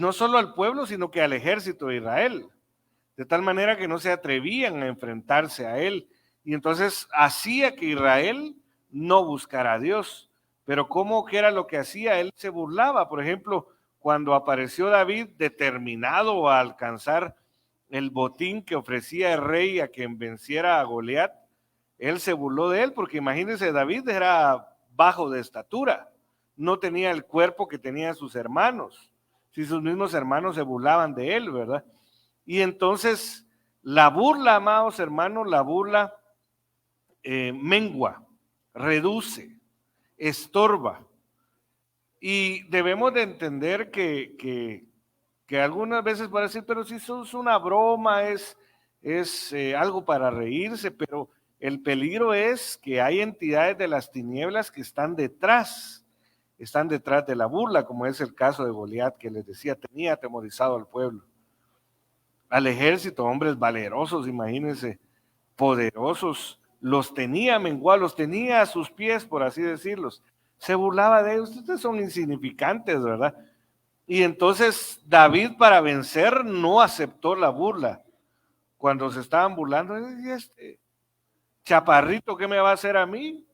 no solo al pueblo, sino que al ejército de Israel, de tal manera que no se atrevían a enfrentarse a él, y entonces hacía que Israel no buscara a Dios. Pero ¿cómo que era lo que hacía? Él se burlaba. Por ejemplo, cuando apareció David determinado a alcanzar el botín que ofrecía el rey a quien venciera a Goliat, él se burló de él, porque imagínense, David era bajo de estatura, no tenía el cuerpo que tenían sus hermanos, si sus mismos hermanos se burlaban de él, ¿verdad? Y entonces la burla, amados hermanos, la burla mengua, reduce, estorba. Y debemos de entender que algunas veces puede decir, pero si eso es una broma, es algo para reírse, pero el peligro es que hay entidades de las tinieblas que están detrás de la burla, como es el caso de Goliat, que les decía, tenía atemorizado al pueblo, al ejército, hombres valerosos, imagínense, poderosos, los tenía menguados, los tenía a sus pies, por así decirlos. Se burlaba de ellos, ustedes son insignificantes, ¿verdad? Y entonces David, para vencer, no aceptó la burla. Cuando se estaban burlando, ¿y este chaparrito qué me va a hacer a mí?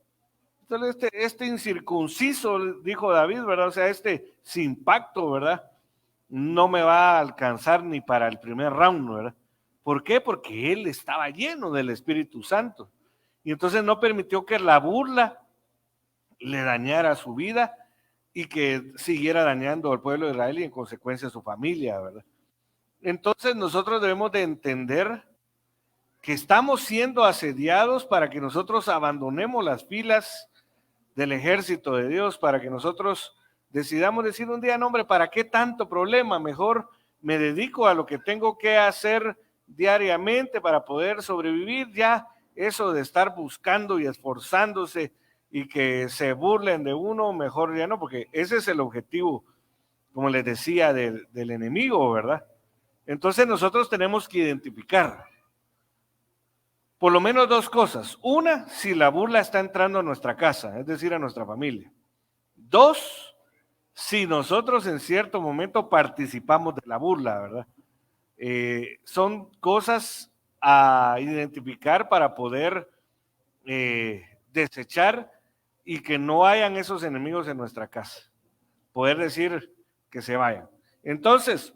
Entonces este incircunciso, dijo David, ¿verdad? O sea, sin pacto, ¿verdad? No me va a alcanzar ni para el primer round, ¿verdad? ¿Por qué? Porque él estaba lleno del Espíritu Santo. Y entonces no permitió que la burla le dañara su vida y que siguiera dañando al pueblo de Israel y en consecuencia a su familia, ¿verdad? Entonces nosotros debemos de entender que estamos siendo asediados para que nosotros abandonemos las filas del ejército de Dios, para que nosotros decidamos decir un día, no hombre, ¿para qué tanto problema? Mejor me dedico a lo que tengo que hacer diariamente para poder sobrevivir. Ya eso de estar buscando y esforzándose y que se burlen de uno, mejor ya no, porque ese es el objetivo, como les decía, del enemigo, ¿verdad? Entonces nosotros tenemos que identificar por lo menos dos cosas. Una, si la burla está entrando a nuestra casa, es decir, a nuestra familia. Dos, si nosotros en cierto momento participamos de la burla, ¿verdad? Son cosas a identificar para poder desechar y que no hayan esos enemigos en nuestra casa. Poder decir que se vayan. Entonces,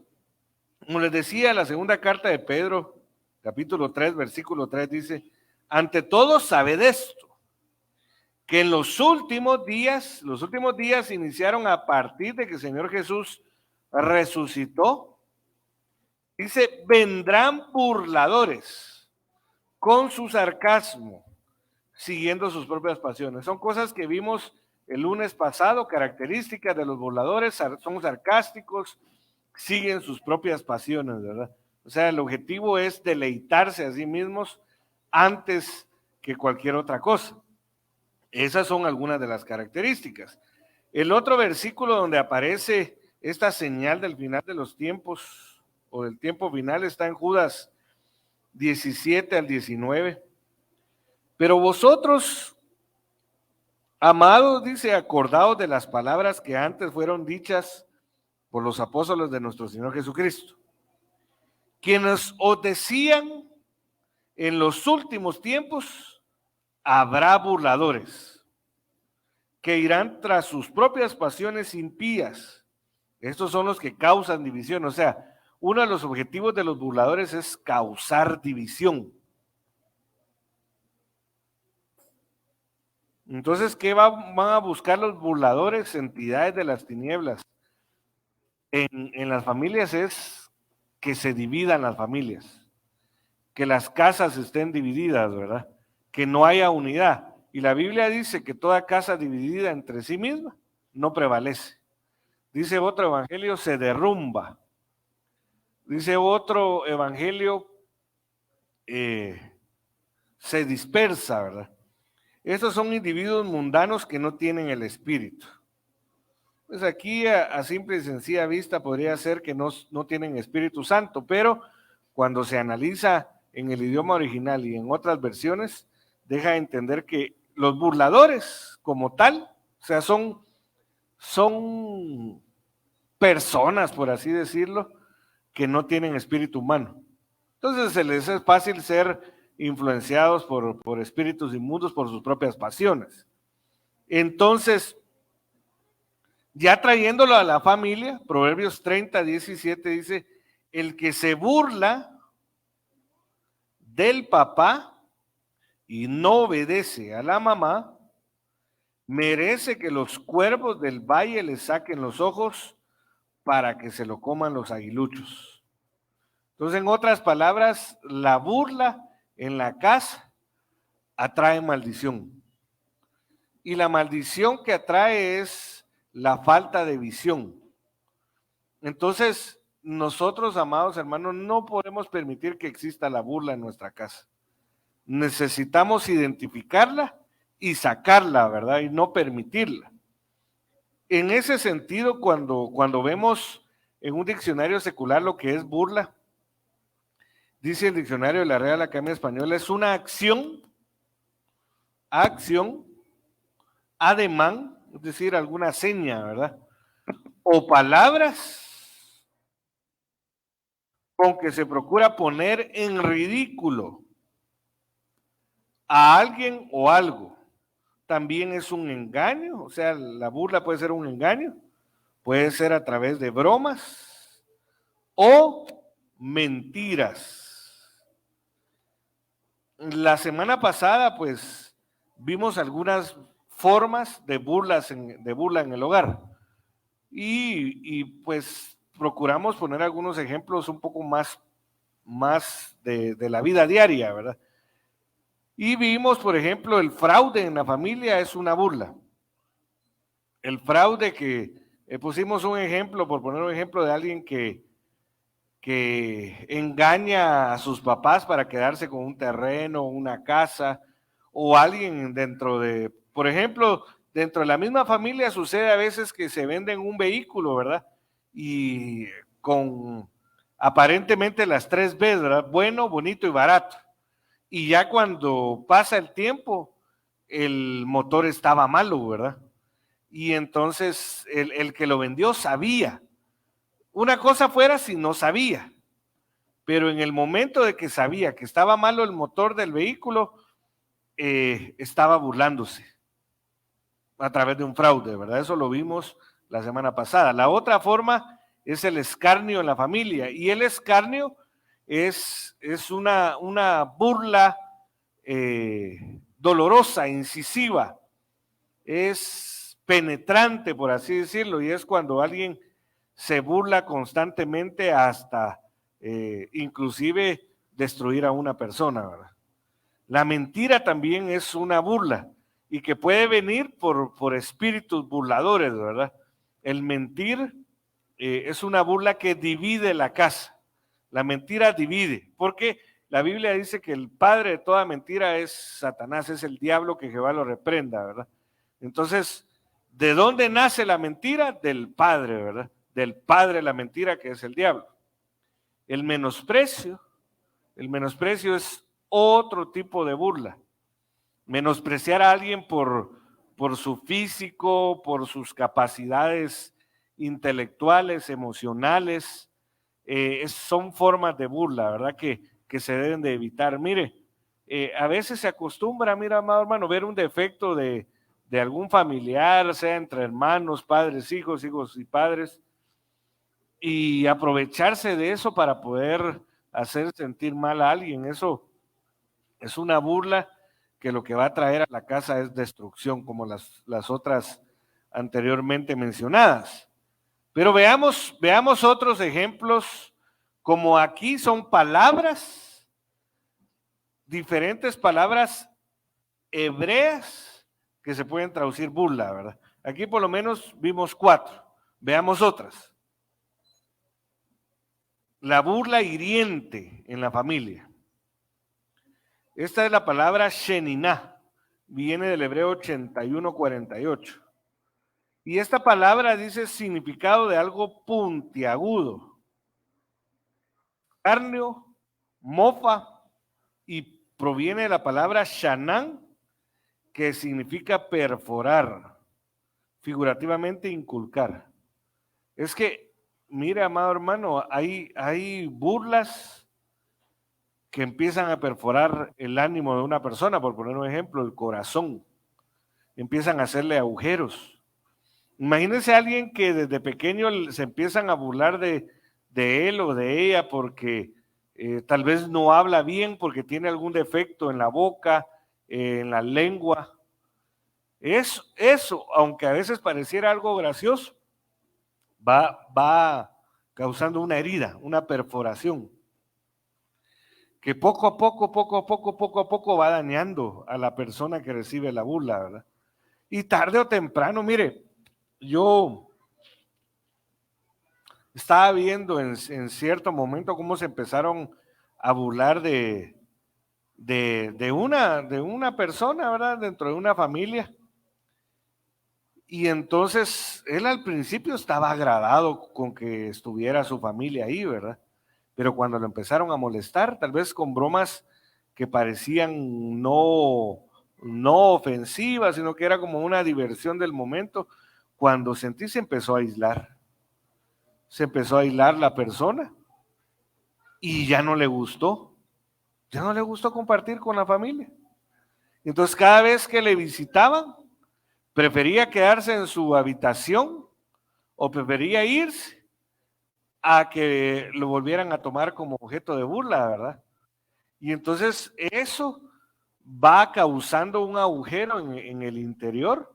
como les decía, la segunda carta de Pedro, capítulo 3, versículo 3, dice, ante todo sabed esto, que en los últimos días iniciaron a partir de que el Señor Jesús resucitó. Dice, vendrán burladores con su sarcasmo, siguiendo sus propias pasiones. Son cosas que vimos el lunes pasado, características de los burladores, son sarcásticos, siguen sus propias pasiones, ¿verdad? O sea, el objetivo es deleitarse a sí mismos antes que cualquier otra cosa. Esas son algunas de las características. El otro versículo donde aparece esta señal del final de los tiempos o del tiempo final está en Judas 17 al 19. Pero vosotros, amados, dice, acordaos de las palabras que antes fueron dichas por los apóstoles de nuestro Señor Jesucristo, quienes os decían, en los últimos tiempos habrá burladores que irán tras sus propias pasiones impías. Estos son los que causan división. O sea, uno de los objetivos de los burladores es causar división. Entonces, ¿qué van a buscar los burladores? Entidades de las tinieblas. En las familias es que se dividan las familias, que las casas estén divididas, ¿verdad? Que no haya unidad. Y la Biblia dice que toda casa dividida entre sí misma no prevalece. Dice otro evangelio, se derrumba. Dice otro evangelio, se dispersa, ¿verdad? Estos son individuos mundanos que no tienen el espíritu. Pues aquí a simple y sencilla vista podría ser que no tienen Espíritu Santo, pero cuando se analiza en el idioma original y en otras versiones, deja de entender que los burladores como tal, o sea, son personas, por así decirlo, que no tienen espíritu humano. Entonces se les es fácil ser influenciados por espíritus inmundos, por sus propias pasiones. Entonces, ya trayéndolo a la familia, Proverbios 30:17 dice, el que se burla del papá y no obedece a la mamá, merece que los cuervos del valle le saquen los ojos para que se lo coman los aguiluchos. Entonces, en otras palabras, la burla en la casa atrae maldición. Y la maldición que atrae es la falta de visión. Entonces, nosotros, amados hermanos, no podemos permitir que exista la burla en nuestra casa. Necesitamos identificarla y sacarla, ¿verdad? Y no permitirla. En ese sentido, cuando vemos en un diccionario secular lo que es burla, dice el diccionario de la Real Academia Española, es una acción, ademán, es decir, alguna seña, ¿verdad? O palabras con que se procura poner en ridículo a alguien o algo. También es un engaño, o sea, la burla puede ser un engaño, puede ser a través de bromas o mentiras. La semana pasada, pues, vimos algunas formas de burla en el hogar y pues procuramos poner algunos ejemplos un poco más de la vida diaria, ¿verdad? Y vimos, por ejemplo, el fraude en la familia es una burla. El fraude que pusimos un ejemplo, por poner un ejemplo de alguien que engaña a sus papás para quedarse con un terreno, una casa, o alguien dentro de, por ejemplo, dentro de la misma familia sucede a veces que se venden un vehículo, ¿verdad? Y con aparentemente las 3 Bs, ¿verdad? Bueno, bonito y barato. Y ya cuando pasa el tiempo, el motor estaba malo, ¿verdad? Y entonces el que lo vendió sabía. Una cosa fuera si no sabía, pero en el momento de que sabía que estaba malo el motor del vehículo, estaba burlándose a través de un fraude, ¿verdad? Eso lo vimos la semana pasada. La otra forma es el escarnio en la familia, y el escarnio es una burla dolorosa, incisiva, es penetrante, por así decirlo, y es cuando alguien se burla constantemente hasta inclusive destruir a una persona, ¿verdad? La mentira también es una burla y que puede venir por espíritus burladores, ¿verdad? El mentir es una burla que divide la casa. La mentira divide, porque la Biblia dice que el padre de toda mentira es Satanás, es el diablo, que Jehová lo reprenda, ¿verdad? Entonces, ¿de dónde nace la mentira? Del padre, ¿verdad? Del padre de la mentira, que es el diablo. El menosprecio es otro tipo de burla. Menospreciar a alguien por su físico, por sus capacidades intelectuales, emocionales, son formas de burla, ¿verdad? Que se deben de evitar. Mire, a veces se acostumbra, mira, amado hermano, ver un defecto de algún familiar, sea entre hermanos, padres, hijos y padres, y aprovecharse de eso para poder hacer sentir mal a alguien. Eso es una burla que lo que va a traer a la casa es destrucción, como las otras anteriormente mencionadas. Pero veamos otros ejemplos, como aquí son palabras, diferentes palabras hebreas que se pueden traducir burla, ¿verdad? Aquí por lo menos vimos 4, veamos otras. La burla hiriente en la familia. Esta es la palabra sheniná, viene del hebreo 81:48. Y esta palabra dice significado de algo puntiagudo, escarnio, mofa, y proviene de la palabra shanán, que significa perforar, figurativamente inculcar. Es que mire, amado hermano, hay burlas que empiezan a perforar el ánimo de una persona, por poner un ejemplo, el corazón. Empiezan a hacerle agujeros. Imagínense a alguien que desde pequeño se empiezan a burlar de él o de ella porque tal vez no habla bien, porque tiene algún defecto en la boca, en la lengua. Eso, aunque a veces pareciera algo gracioso, va causando una herida, una perforación, que poco a poco va dañando a la persona que recibe la burla, ¿verdad? Y tarde o temprano, mire, yo estaba viendo en cierto momento cómo se empezaron a burlar de una persona, ¿verdad? Dentro de una familia. Y entonces él al principio estaba agradado con que estuviera su familia ahí, ¿verdad? Pero cuando lo empezaron a molestar, tal vez con bromas que parecían no ofensivas, sino que era como una diversión del momento, cuando sentí se empezó a aislar. Se empezó a aislar la persona y ya no le gustó compartir con la familia. Entonces cada vez que le visitaban, prefería quedarse en su habitación o prefería irse a que lo volvieran a tomar como objeto de burla, ¿verdad? Y entonces eso va causando un agujero en el interior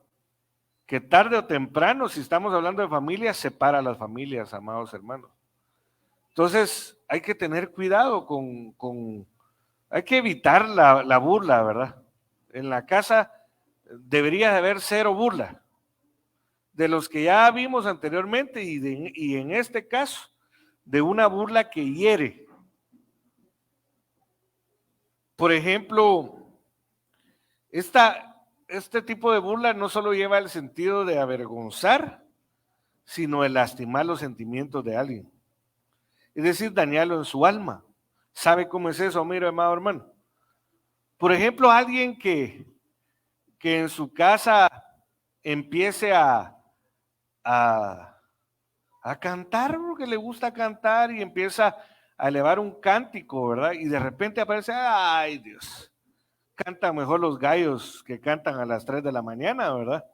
que tarde o temprano, si estamos hablando de familias, separa a las familias, amados hermanos. Entonces hay que tener cuidado hay que evitar la burla, ¿verdad? En la casa debería de haber cero burla. De los que ya vimos anteriormente y en este caso, de una burla que hiere. Por ejemplo, este tipo de burla no solo lleva el sentido de avergonzar, sino de lastimar los sentimientos de alguien. Es decir, dañarlo en su alma. ¿Sabe cómo es eso, mire, amado hermano? Por ejemplo, alguien que en su casa empiece a cantar porque le gusta cantar y empieza a elevar un cántico, ¿verdad? Y de repente aparece, ay Dios, cantan mejor los gallos que cantan a las 3 de la mañana, ¿verdad?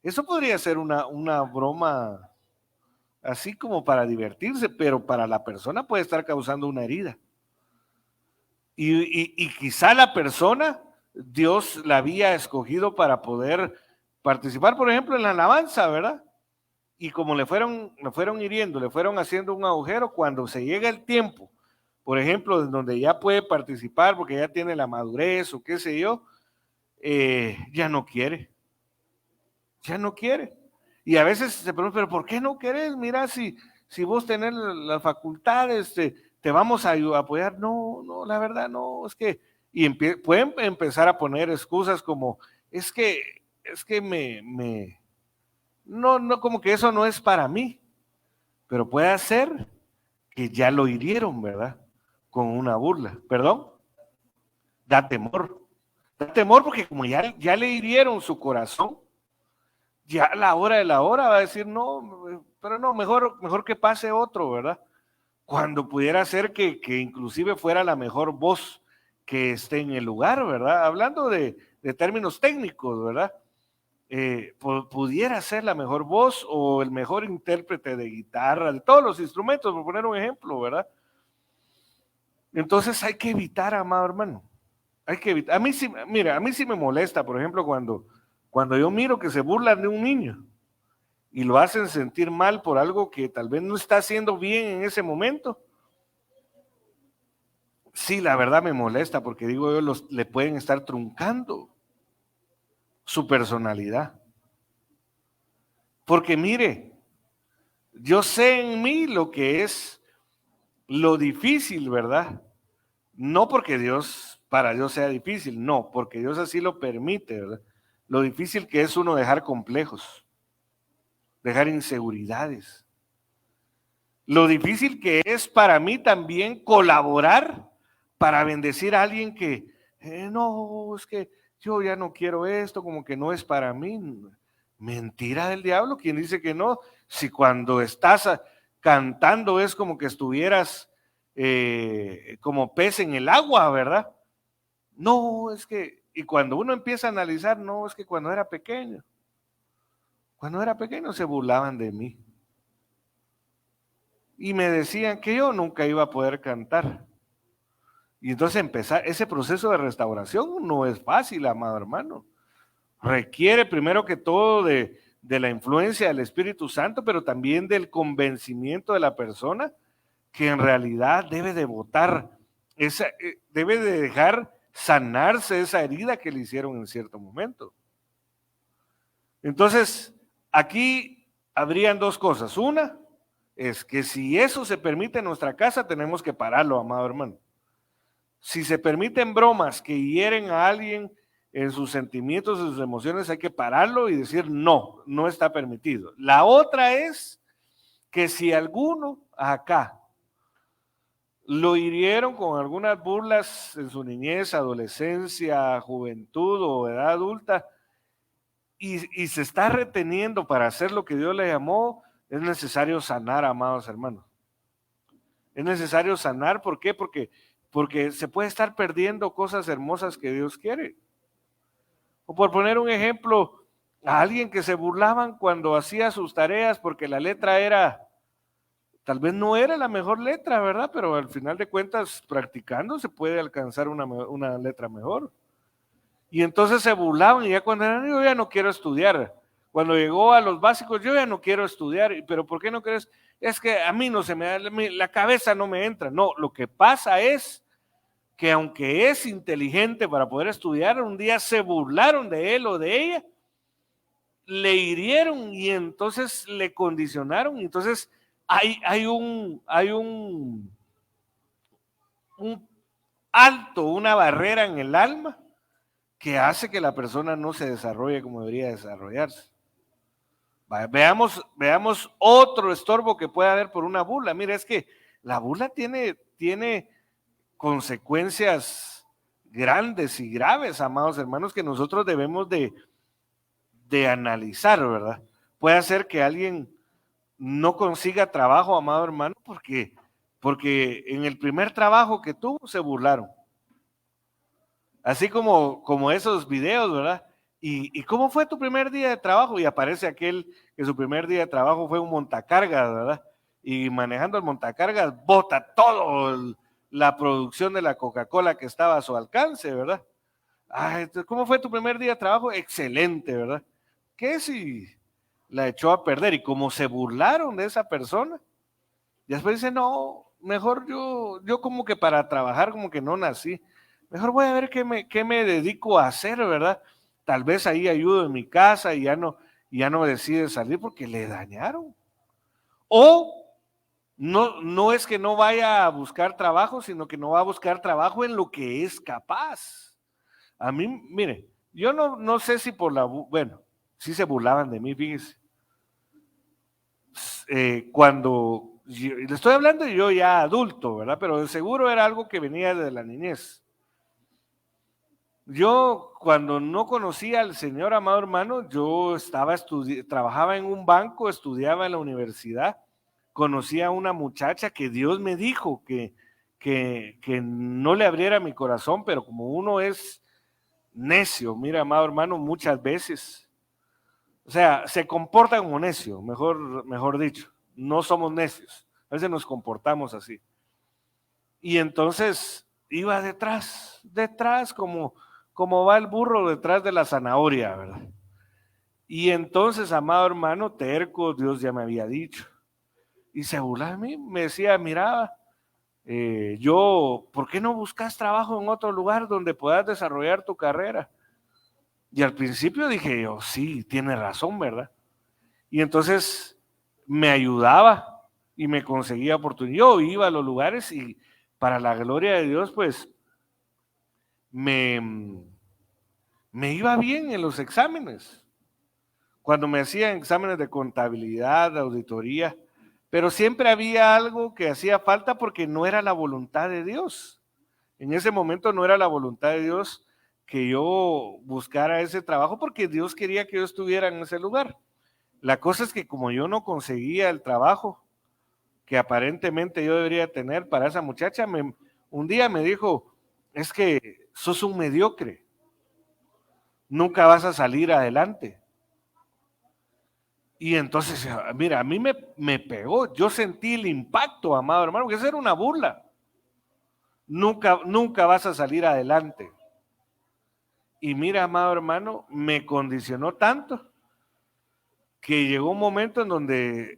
Eso podría ser una broma así como para divertirse, pero para la persona puede estar causando una herida. Y quizá la persona, Dios la había escogido para poder participar, por ejemplo, en la alabanza, ¿verdad? Y como le fueron hiriendo, le fueron haciendo un agujero, cuando se llega el tiempo, por ejemplo, donde ya puede participar porque ya tiene la madurez o qué sé yo, ya no quiere. Y a veces se pregunta, pero ¿por qué no querés? Mira, si vos tenés las facultades, te vamos a apoyar. No, la verdad no, es que, y pueden empezar a poner excusas como, es que no, como que eso no es para mí, pero puede ser que ya lo hirieron, ¿verdad? Con una burla, perdón, da temor porque como ya le hirieron su corazón, ya a la hora de la hora va a decir, no, pero no, mejor que pase otro, ¿verdad? Cuando pudiera ser que inclusive fuera la mejor voz que esté en el lugar, ¿verdad? Hablando de términos técnicos, ¿verdad? Pudiera ser la mejor voz o el mejor intérprete de guitarra, de todos los instrumentos, por poner un ejemplo, ¿verdad? Entonces hay que evitar, amado hermano, hay que evitar. A mí sí me molesta, por ejemplo, cuando yo miro que se burlan de un niño y lo hacen sentir mal por algo que tal vez no está haciendo bien en ese momento. Sí, la verdad me molesta porque digo yo, le pueden estar truncando su personalidad. Porque mire, yo sé en mí lo que es lo difícil, ¿verdad? No porque para Dios sea difícil, no, porque Dios así lo permite, ¿verdad? Lo difícil que es uno dejar complejos, dejar inseguridades. Lo difícil que es para mí también colaborar para bendecir a alguien que, no, es que yo ya no quiero esto, como que no es para mí. Mentira del diablo, quien dice que no, si cuando estás cantando es como que estuvieras como pez en el agua, ¿verdad? No, es que, y cuando uno empieza a analizar, no, es que cuando era pequeño se burlaban de mí y me decían que yo nunca iba a poder cantar. Y entonces empezar, ese proceso de restauración no es fácil, amado hermano. Requiere primero que todo de la influencia del Espíritu Santo, pero también del convencimiento de la persona que en realidad debe de votar, debe de dejar sanarse esa herida que le hicieron en cierto momento. Entonces, aquí habrían dos cosas. Una es que si eso se permite en nuestra casa, tenemos que pararlo, amado hermano. Si se permiten bromas que hieren a alguien en sus sentimientos, en sus emociones, hay que pararlo y decir no, no está permitido. La otra es que si alguno acá lo hirieron con algunas burlas en su niñez, adolescencia, juventud o edad adulta y se está reteniendo para hacer lo que Dios le llamó, es necesario sanar, amados hermanos. Es necesario sanar, ¿por qué? Porque se puede estar perdiendo cosas hermosas que Dios quiere. O por poner un ejemplo, a alguien que se burlaban cuando hacía sus tareas porque la letra era, tal vez no era la mejor letra, ¿verdad? Pero al final de cuentas, practicando se puede alcanzar una letra mejor. Y entonces se burlaban y ya cuando eran, yo ya no quiero estudiar. Cuando llegó a los básicos, yo ya no quiero estudiar. ¿Pero por qué no quieres? Es que a mí no se me da, la cabeza no me entra. No, lo que pasa es que aunque es inteligente para poder estudiar, un día se burlaron de él o de ella, le hirieron y entonces le condicionaron. Entonces hay un alto, una barrera en el alma que hace que la persona no se desarrolle como debería desarrollarse. Veamos otro estorbo que puede haber por una burla. Mira, es que la burla tiene consecuencias grandes y graves, amados hermanos, que nosotros debemos de analizar, ¿verdad? Puede ser que alguien no consiga trabajo, amado hermano, porque en el primer trabajo que tuvo se burlaron. Así como esos videos, ¿verdad? ¿Y cómo fue tu primer día de trabajo? Y aparece aquel que su primer día de trabajo fue un montacargas, ¿verdad? Y manejando el montacargas bota todo la producción de la Coca-Cola que estaba a su alcance, ¿verdad? Entonces, ¿cómo fue tu primer día de trabajo? Excelente, ¿verdad? ¿Qué si la echó a perder? Y como se burlaron de esa persona, y después dice, no, mejor yo como que para trabajar como que no nací. Mejor voy a ver qué me dedico a hacer, ¿verdad? Tal vez ahí ayudo en mi casa y ya no decide salir porque le dañaron. O no es que no vaya a buscar trabajo, sino que no va a buscar trabajo en lo que es capaz. A mí, mire, yo no sé si bueno, sí se burlaban de mí, fíjese. Le estoy hablando de yo ya adulto, ¿verdad? Pero de seguro era algo que venía de la niñez. Yo cuando no conocía al Señor, amado hermano, yo trabajaba en un banco, estudiaba en la universidad, conocí a una muchacha que Dios me dijo que no le abriera mi corazón, pero como uno es necio, mira, amado hermano, muchas veces, o sea, se comporta como necio, mejor dicho, no somos necios, a veces nos comportamos así. Y entonces iba detrás como va el burro detrás de la zanahoria, ¿verdad? Y entonces, amado hermano, terco, Dios ya me había dicho. Y se burlaba de mí, me decía, mira, ¿por qué no buscas trabajo en otro lugar donde puedas desarrollar tu carrera? Y al principio dije yo, sí, tiene razón, ¿verdad? Y entonces me ayudaba y me conseguía oportunidad. Yo iba a los lugares y para la gloria de Dios, pues me iba bien en los exámenes. Cuando me hacían exámenes de contabilidad, de auditoría, pero siempre había algo que hacía falta porque no era la voluntad de Dios. En ese momento no era la voluntad de Dios que yo buscara ese trabajo porque Dios quería que yo estuviera en ese lugar. La cosa es que como yo no conseguía el trabajo, que aparentemente yo debería tener para esa muchacha, un día me dijo, es que sos un mediocre, nunca vas a salir adelante. Y entonces, mira, a mí me pegó, yo sentí el impacto, amado hermano, que esa era una burla. Nunca vas a salir adelante. Y mira, amado hermano, me condicionó tanto que llegó un momento en donde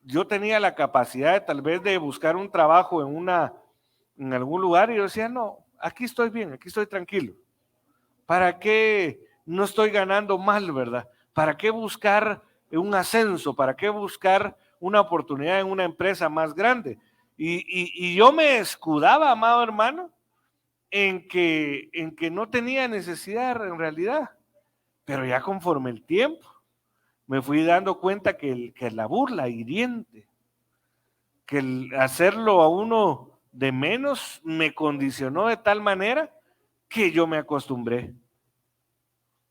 yo tenía la capacidad de tal vez de buscar un trabajo en algún lugar y yo decía, no, aquí estoy bien, aquí estoy tranquilo. ¿Para qué no estoy ganando mal, verdad? ¿Para qué buscar un ascenso? ¿Para qué buscar una oportunidad en una empresa más grande? Y yo me escudaba, amado hermano, en que no tenía necesidad en realidad. Pero ya conforme el tiempo, me fui dando cuenta que la burla hiriente, que el hacerlo a uno de menos me condicionó de tal manera que yo me acostumbré.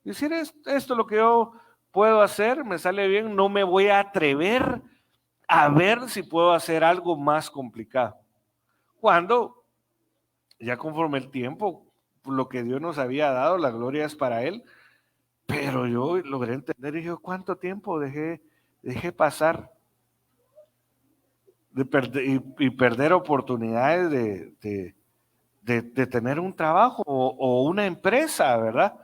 Decir, esto es lo que yo puedo hacer, me sale bien, no me voy a atrever a ver si puedo hacer algo más complicado. Cuando, ya conforme el tiempo, lo que Dios nos había dado, la gloria es para Él, pero yo logré entender y dije, ¿cuánto tiempo dejé pasar y perder oportunidades de tener un trabajo o una empresa, ¿verdad?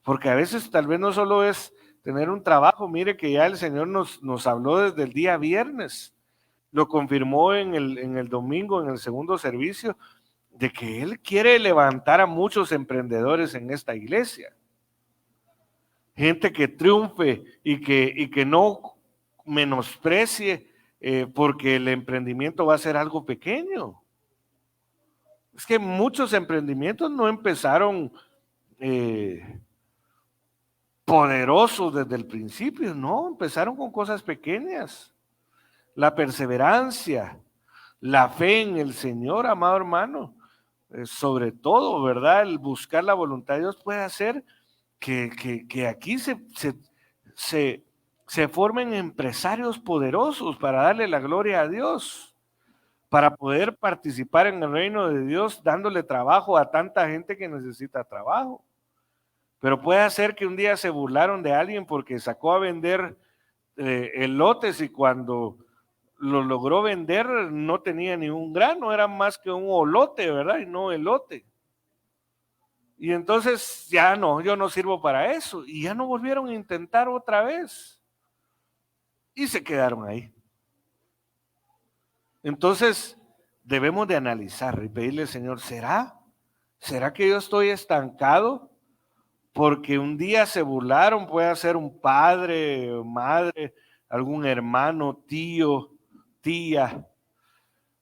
Porque a veces tal vez no solo es tener un trabajo, mire que ya el Señor nos habló desde el día viernes, lo confirmó en el domingo, en el segundo servicio, de que Él quiere levantar a muchos emprendedores en esta iglesia. Gente que triunfe y que no menosprecie porque el emprendimiento va a ser algo pequeño. Es que muchos emprendimientos no empezaron poderosos desde el principio, no, empezaron con cosas pequeñas. La perseverancia, la fe en el Señor, amado hermano, sobre todo, ¿verdad? El buscar la voluntad de Dios puede hacer que aquí se formen empresarios poderosos para darle la gloria a Dios, para poder participar en el reino de Dios, dándole trabajo a tanta gente que necesita trabajo. Pero puede ser que un día se burlaron de alguien porque sacó a vender elotes y cuando lo logró vender no tenía ni un grano, era más que un olote, ¿verdad? Y no elote. Y entonces ya no, yo no sirvo para eso. Y ya no volvieron a intentar otra vez. Y se quedaron ahí. Entonces debemos de analizar y pedirle, Señor, ¿será que yo estoy estancado? Porque un día se burlaron, puede ser un padre, madre, algún hermano, tío, tía,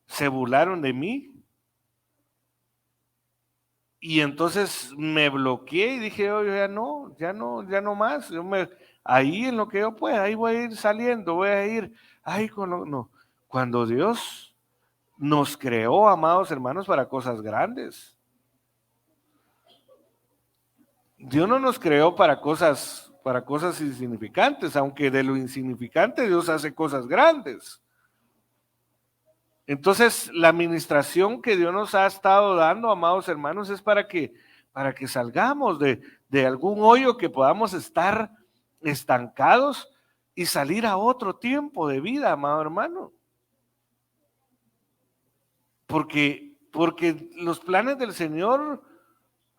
se burlaron de mí. Y entonces me bloqueé y dije, oye, ya no más. Ahí en lo que yo pueda, ahí voy a ir saliendo, voy a ir, no. Cuando Dios nos creó, amados hermanos, para cosas grandes. Dios no nos creó para cosas insignificantes, aunque de lo insignificante Dios hace cosas grandes. Entonces, la administración que Dios nos ha estado dando, amados hermanos, es para que salgamos de algún hoyo que podamos estar estancados y salir a otro tiempo de vida, amado hermano. Porque los planes del Señor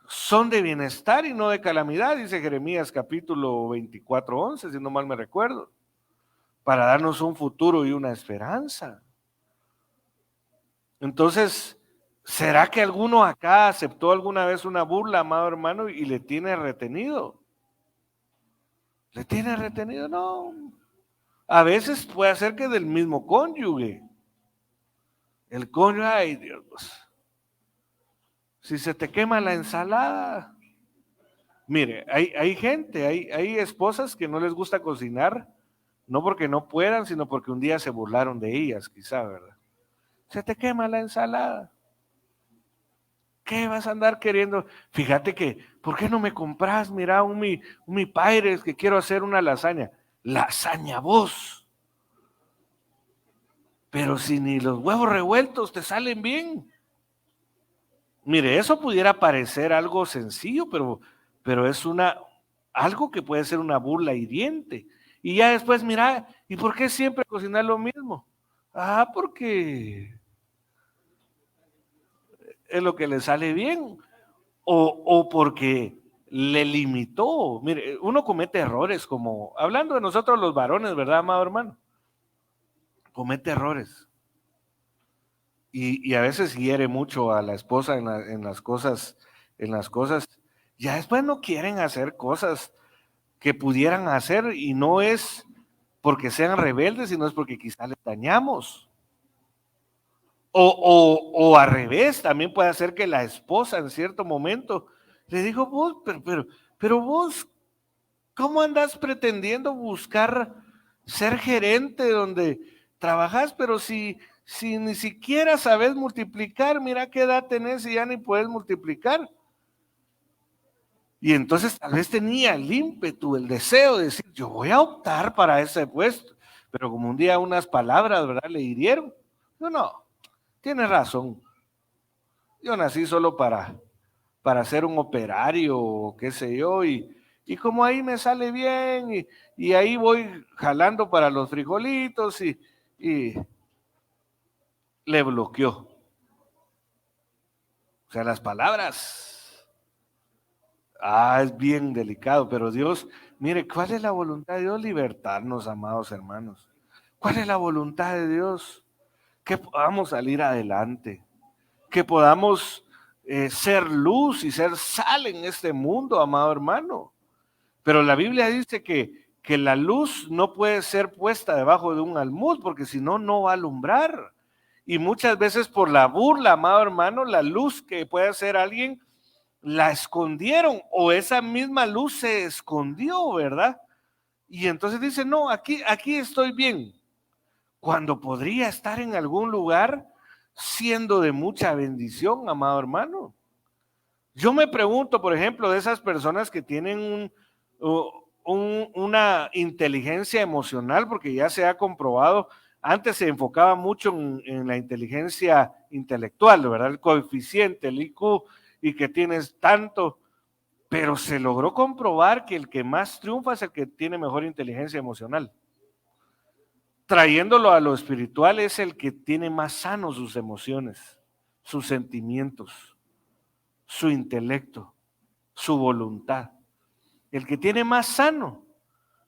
son de bienestar y no de calamidad, dice Jeremías capítulo 24:11, si no mal me recuerdo, para darnos un futuro y una esperanza. Entonces, ¿será que alguno acá aceptó alguna vez una burla, amado hermano, y le tiene retenido? ¿Le tiene retenido? No. A veces puede ser que del mismo cónyuge. El cónyuge, ay Dios, si se te quema la ensalada. Mire, hay gente, hay esposas que no les gusta cocinar, no porque no puedan, sino porque un día se burlaron de ellas, quizá, ¿verdad? Se te quema la ensalada. ¿Qué vas a andar queriendo? Fíjate que, ¿por qué no me compras? Mira, mi Pyrex que quiero hacer una lasaña. Lasaña vos. pero si ni los huevos revueltos te salen bien. Mire, eso pudiera parecer algo sencillo, pero es algo que puede ser una burla hiriente. Y ya después, mira, ¿y por qué siempre cocinar lo mismo? Ah, porque es lo que le sale bien. O porque le limitó. Mire, uno comete errores, como hablando de nosotros los varones, ¿verdad, amado hermano? Comete errores. Y a veces hiere mucho a la esposa en las cosas, ya después no quieren hacer cosas que pudieran hacer, y no es porque sean rebeldes, sino es porque quizá les dañamos. O al revés, también puede ser que la esposa en cierto momento le dijo, vos, pero vos, ¿cómo andas pretendiendo buscar ser gerente donde trabajas? Pero si ni siquiera sabes multiplicar, mira qué edad tenés y ya ni puedes multiplicar. Y entonces tal vez tenía el ímpetu, el deseo de decir, yo voy a optar para ese puesto. Pero como un día unas palabras, ¿verdad?, le hirieron. No, tiene razón. Yo nací solo para ser un operario o qué sé yo, y como ahí me sale bien, y ahí voy jalando para los frijolitos, y le bloqueó. O sea, las palabras, es bien delicado, pero Dios, mire, ¿cuál es la voluntad de Dios? Libertarnos, amados hermanos. ¿Cuál es la voluntad de Dios? Que podamos salir adelante, que podamos ser luz y ser sal en este mundo, amado hermano. Pero la Biblia dice que la luz no puede ser puesta debajo de un almud, porque si no, no va a alumbrar. Y muchas veces por la burla, amado hermano, la luz que puede hacer alguien, la escondieron, o esa misma luz se escondió, ¿verdad? Y entonces dice, no, aquí estoy bien, cuando podría estar en algún lugar siendo de mucha bendición, amado hermano. Yo me pregunto, por ejemplo, de esas personas que tienen una inteligencia emocional, porque ya se ha comprobado, antes se enfocaba mucho en la inteligencia intelectual, ¿verdad? El coeficiente, el IQ, y que tienes tanto, pero se logró comprobar que el que más triunfa es el que tiene mejor inteligencia emocional. Trayéndolo a lo espiritual, es el que tiene más sanos sus emociones, sus sentimientos, su intelecto, su voluntad. El que tiene más sano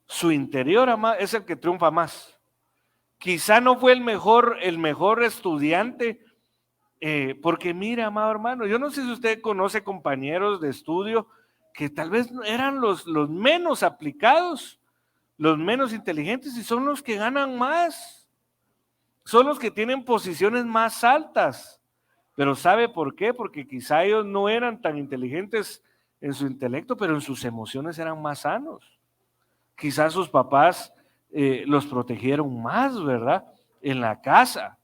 su interior es el que triunfa más. Quizá no fue el mejor estudiante, porque mira, amado hermano, yo no sé si usted conoce compañeros de estudio que tal vez eran los menos aplicados, los menos inteligentes, y son los que ganan más, son los que tienen posiciones más altas. Pero ¿sabe por qué? Porque quizá ellos no eran tan inteligentes en su intelecto, pero en sus emociones eran más sanos. Quizás sus papás los protegieron más, ¿verdad? En la casa.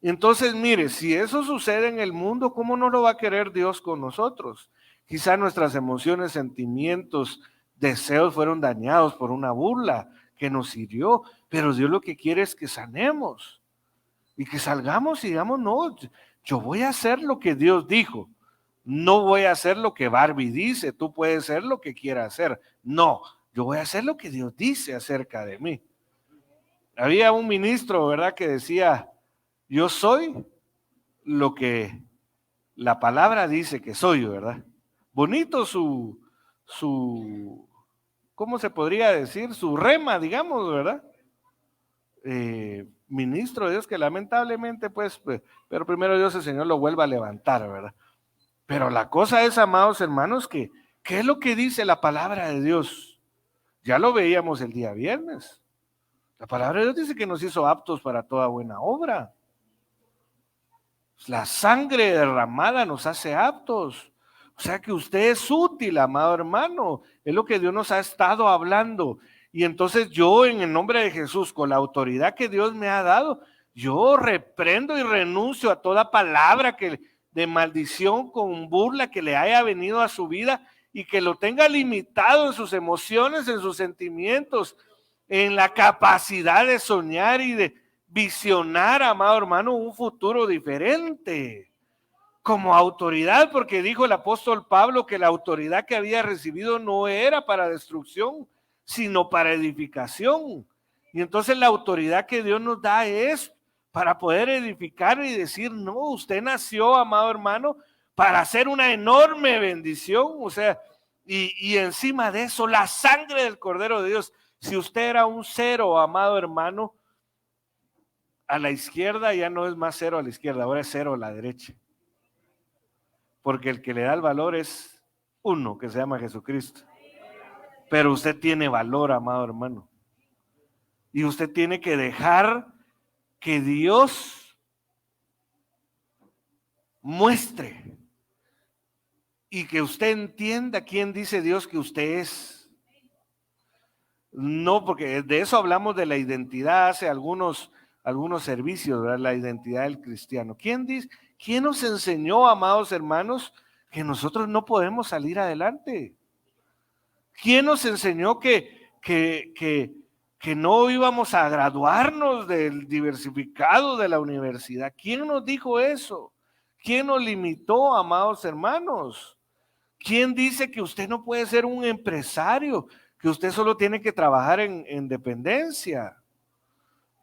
Entonces, mire, si eso sucede en el mundo, ¿cómo no lo va a querer Dios con nosotros? Quizá nuestras emociones, sentimientos, deseos fueron dañados por una burla que nos hirió, pero Dios lo que quiere es que sanemos y que salgamos y digamos, no, yo voy a hacer lo que Dios dijo, no voy a hacer lo que Barbie dice, tú puedes hacer lo que quieras hacer, no, yo voy a hacer lo que Dios dice acerca de mí. Había un ministro, ¿verdad?, que decía, yo soy lo que la palabra dice que soy, ¿verdad? Bonito su, ¿cómo se podría decir? Su rema, digamos, ¿verdad? Ministro de Dios que lamentablemente, pues, pero primero Dios el Señor lo vuelva a levantar, ¿verdad? Pero la cosa es, amados hermanos, que ¿qué es lo que dice la palabra de Dios? Ya lo veíamos el día viernes. La palabra de Dios dice que nos hizo aptos para toda buena obra. La sangre derramada nos hace aptos. O sea que usted es útil, amado hermano. Es lo que Dios nos ha estado hablando. Y entonces yo, en el nombre de Jesús, con la autoridad que Dios me ha dado, yo reprendo y renuncio a toda palabra de maldición con burla que le haya venido a su vida y que lo tenga limitado en sus emociones, en sus sentimientos, en la capacidad de soñar y visionar, amado hermano, un futuro diferente como autoridad, porque dijo el apóstol Pablo que la autoridad que había recibido no era para destrucción, sino para edificación. Y entonces la autoridad que Dios nos da es para poder edificar y decir, no, usted nació, amado hermano, para hacer una enorme bendición. O sea, y encima de eso, la sangre del Cordero de Dios. Si usted era un cero, amado hermano, a la izquierda ya no es más cero a la izquierda, ahora es cero a la derecha. Porque el que le da el valor es uno, que se llama Jesucristo. Pero usted tiene valor, amado hermano. Y usted tiene que dejar que Dios muestre y que usted entienda quién dice Dios que usted es. No, porque de eso hablamos de la identidad hace algunos servicios, ¿verdad? La identidad del cristiano. ¿Quién nos enseñó, amados hermanos, que nosotros no podemos salir adelante? ¿Quién nos enseñó que no íbamos a graduarnos del diversificado de la universidad? ¿Quién nos dijo eso? ¿Quién nos limitó, amados hermanos? ¿Quién dice que usted no puede ser un empresario? Que usted solo tiene que trabajar en dependencia.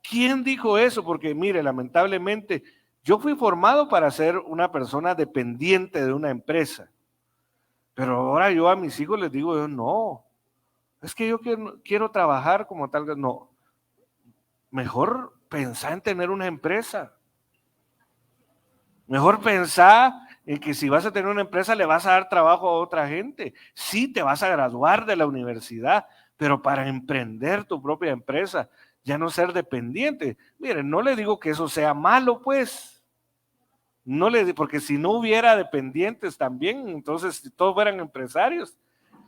¿Quién dijo eso? Porque mire, lamentablemente, yo fui formado para ser una persona dependiente de una empresa. Pero ahora yo a mis hijos les digo, yo no, es que yo quiero trabajar como tal. No, mejor pensar en tener una empresa. Mejor pensar en que si vas a tener una empresa le vas a dar trabajo a otra gente. Sí, te vas a graduar de la universidad, pero para emprender tu propia empresa, ya no ser dependiente. Miren, no le digo que eso sea malo, pues. No porque si no hubiera dependientes también, entonces todos fueran empresarios.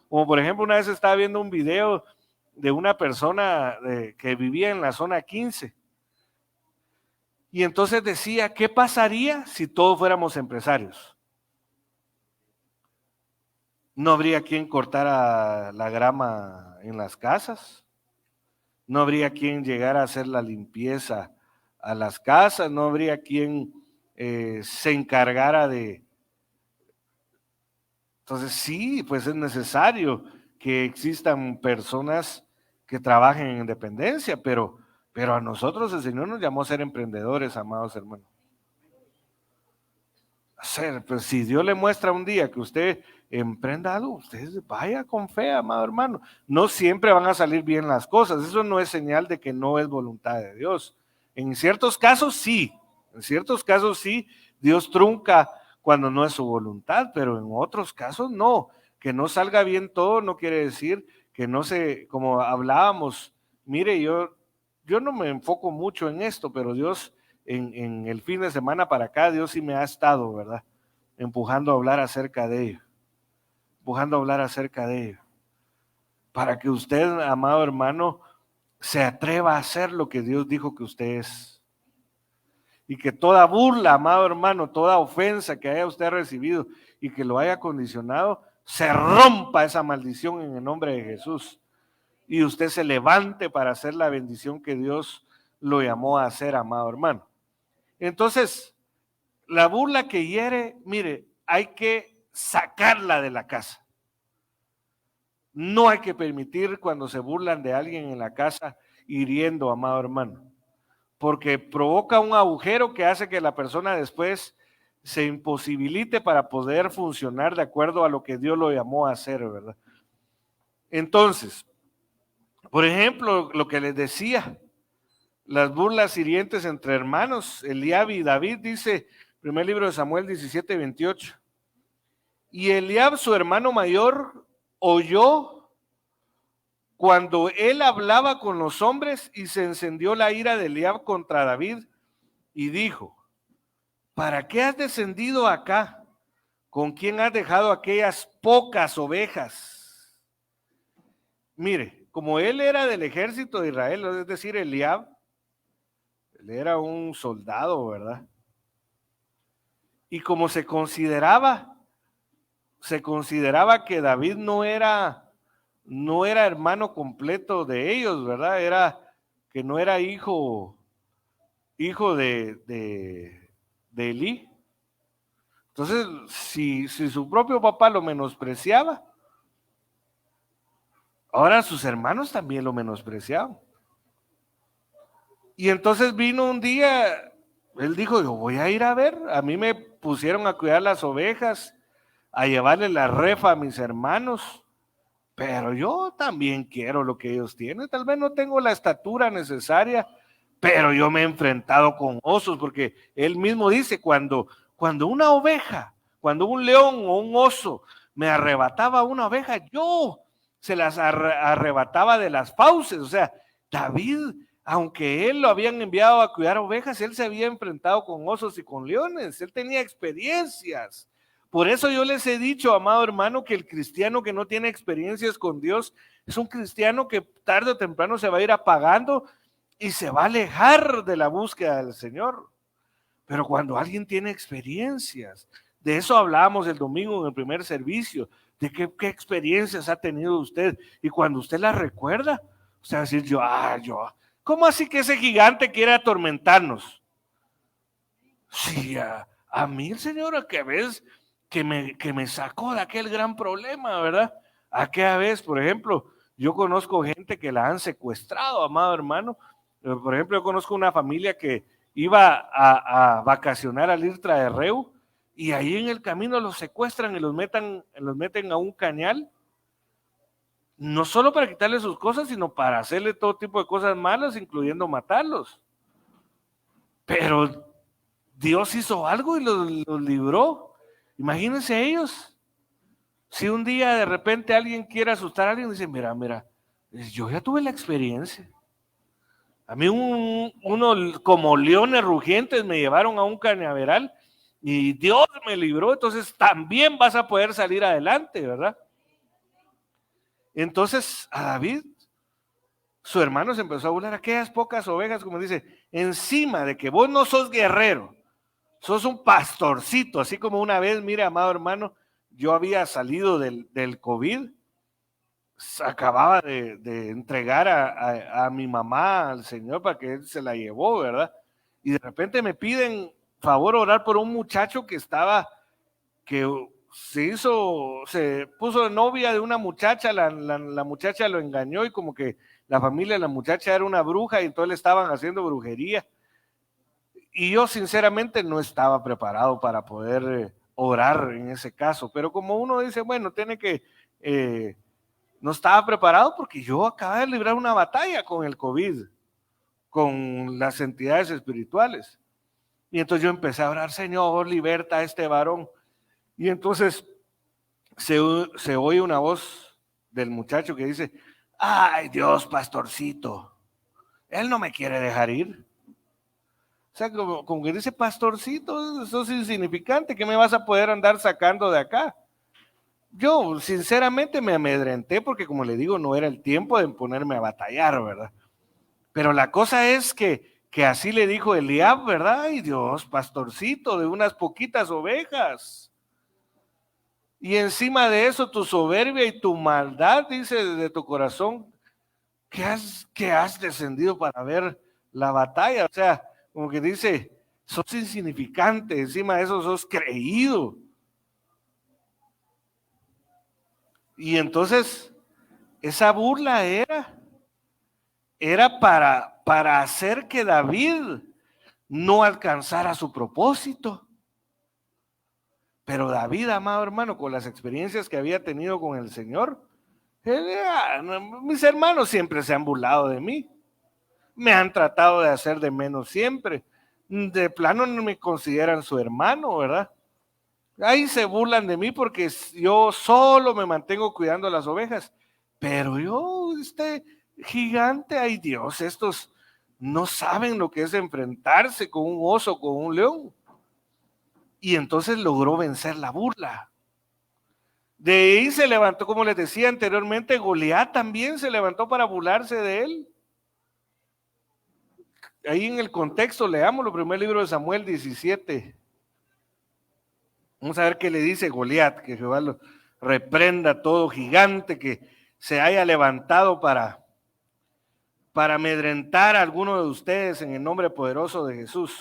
Como por ejemplo, una vez estaba viendo un video de una persona que vivía en la zona 15. Y entonces decía, ¿qué pasaría si todos fuéramos empresarios? No habría quien cortara la grama en las casas. No habría quien llegara a hacer la limpieza a las casas. No habría quien se encargara de... Entonces sí, pues es necesario que existan personas que trabajen en independencia, pero a nosotros el Señor nos llamó a ser emprendedores, amados hermanos. Pues si Dios le muestra un día que usted emprenda algo, usted vaya con fe, amado hermano. No siempre van a salir bien las cosas. Eso no es señal de que no es voluntad de Dios. En ciertos casos sí, Dios trunca cuando no es su voluntad, pero en otros casos no. Que no salga bien todo no quiere decir que no se, como hablábamos, mire, yo no me enfoco mucho en esto, pero Dios en el fin de semana para acá, Dios sí me ha estado, ¿verdad? Empujando a hablar acerca de ello. Para que usted, amado hermano, se atreva a hacer lo que Dios dijo que usted es. Y que toda burla, amado hermano, toda ofensa que haya usted recibido y que lo haya condicionado, se rompa esa maldición en el nombre de Jesús. Y usted se levante para hacer la bendición que Dios lo llamó a hacer, amado hermano. Entonces, la burla que hiere, mire, hay que sacarla de la casa. No hay que permitir cuando se burlan de alguien en la casa hiriendo, amado hermano, porque provoca un agujero que hace que la persona después se imposibilite para poder funcionar de acuerdo a lo que Dios lo llamó a hacer, ¿verdad? Entonces, por ejemplo, lo que les decía, las burlas hirientes entre hermanos, Eliab y David, dice, primer libro de Samuel 17:28. Y Eliab, su hermano mayor, oyó cuando él hablaba con los hombres y se encendió la ira de Eliab contra David y dijo, ¿para qué has descendido acá? ¿Con quién has dejado aquellas pocas ovejas? Mire, como él era del ejército de Israel, es decir, Eliab, él era un soldado, ¿verdad? Y como se consideraba que David no era hermano completo de ellos, ¿verdad? Que no era hijo hijo de Elí. Entonces, si su propio papá lo menospreciaba, ahora sus hermanos también lo menospreciaban. Y entonces vino un día, él dijo, yo voy a ir a ver, a mí me pusieron a cuidar las ovejas, a llevarle la refa a mis hermanos, pero yo también quiero lo que ellos tienen, tal vez no tengo la estatura necesaria, pero yo me he enfrentado con osos, porque él mismo dice, cuando una oveja, cuando un león o un oso me arrebataba una oveja, yo se las arrebataba de las fauces. O sea, David, aunque él lo habían enviado a cuidar ovejas, él se había enfrentado con osos y con leones, él tenía experiencias. Por eso yo les he dicho, amado hermano, que el cristiano que no tiene experiencias con Dios es un cristiano que tarde o temprano se va a ir apagando y se va a alejar de la búsqueda del Señor. Pero cuando alguien tiene experiencias, de eso hablábamos el domingo en el primer servicio, de qué experiencias ha tenido usted, y cuando usted las recuerda, o sea, decir ¿cómo así que ese gigante quiere atormentarnos? Sí, a mí el Señor que ves que me sacó de aquel gran problema, ¿verdad? Aquella vez, por ejemplo, yo conozco gente que la han secuestrado, amado hermano. Por ejemplo, yo conozco una familia que iba a vacacionar al Irtra de Reu y ahí en el camino los secuestran y los meten a un cañal, no solo para quitarle sus cosas, sino para hacerle todo tipo de cosas malas, incluyendo matarlos. Pero Dios hizo algo y los libró. Imagínense ellos. Si un día de repente alguien quiere asustar a alguien, dice, mira, yo ya tuve la experiencia. A mí uno como leones rugientes me llevaron a un cañaveral y Dios me libró, entonces también vas a poder salir adelante, ¿verdad? Entonces a David, su hermano se empezó a burlar, aquellas pocas ovejas, como dice, encima de que vos no sos guerrero, sos un pastorcito, así como una vez, mire, amado hermano, yo había salido del COVID, acababa de entregar a mi mamá al Señor para que Él se la llevó, ¿verdad? Y de repente me piden favor orar por un muchacho que se puso de novia de una muchacha, la muchacha lo engañó y como que la familia de la muchacha era una bruja y entonces le estaban haciendo brujería. Y yo sinceramente no estaba preparado para poder orar en ese caso, pero como uno dice, bueno, no estaba preparado porque yo acababa de librar una batalla con el COVID, con las entidades espirituales. Y entonces yo empecé a orar, Señor, liberta a este varón. Y entonces se oye una voz del muchacho que dice, ay Dios, pastorcito, él no me quiere dejar ir. O sea, como que dice, pastorcito, eso es insignificante, ¿qué me vas a poder andar sacando de acá? Yo sinceramente me amedrenté porque como le digo, no era el tiempo de ponerme a batallar, ¿verdad? Pero la cosa es que así le dijo Eliab, ¿verdad? Ay Dios, pastorcito de unas poquitas ovejas. Y encima de eso tu soberbia y tu maldad, dice de tu corazón, que has descendido para ver la batalla. O sea, como que dice, sos insignificante, encima de eso sos creído. Y entonces, esa burla era para hacer que David no alcanzara su propósito. Pero David, amado hermano, con las experiencias que había tenido con el Señor, mis hermanos siempre se han burlado de mí. Me han tratado de hacer de menos siempre. De plano no me consideran su hermano, ¿verdad? Ahí se burlan de mí porque yo solo me mantengo cuidando las ovejas. Pero yo, este gigante, ay Dios, estos no saben lo que es enfrentarse con un oso, con un león. Y entonces logró vencer la burla. De ahí se levantó, como les decía anteriormente, Goliat también se levantó para burlarse de él. Ahí en el contexto, leamos el primer libro de Samuel 17. Vamos a ver qué le dice Goliat, que Jehová lo reprenda todo gigante que se haya levantado para amedrentar a alguno de ustedes en el nombre poderoso de Jesús.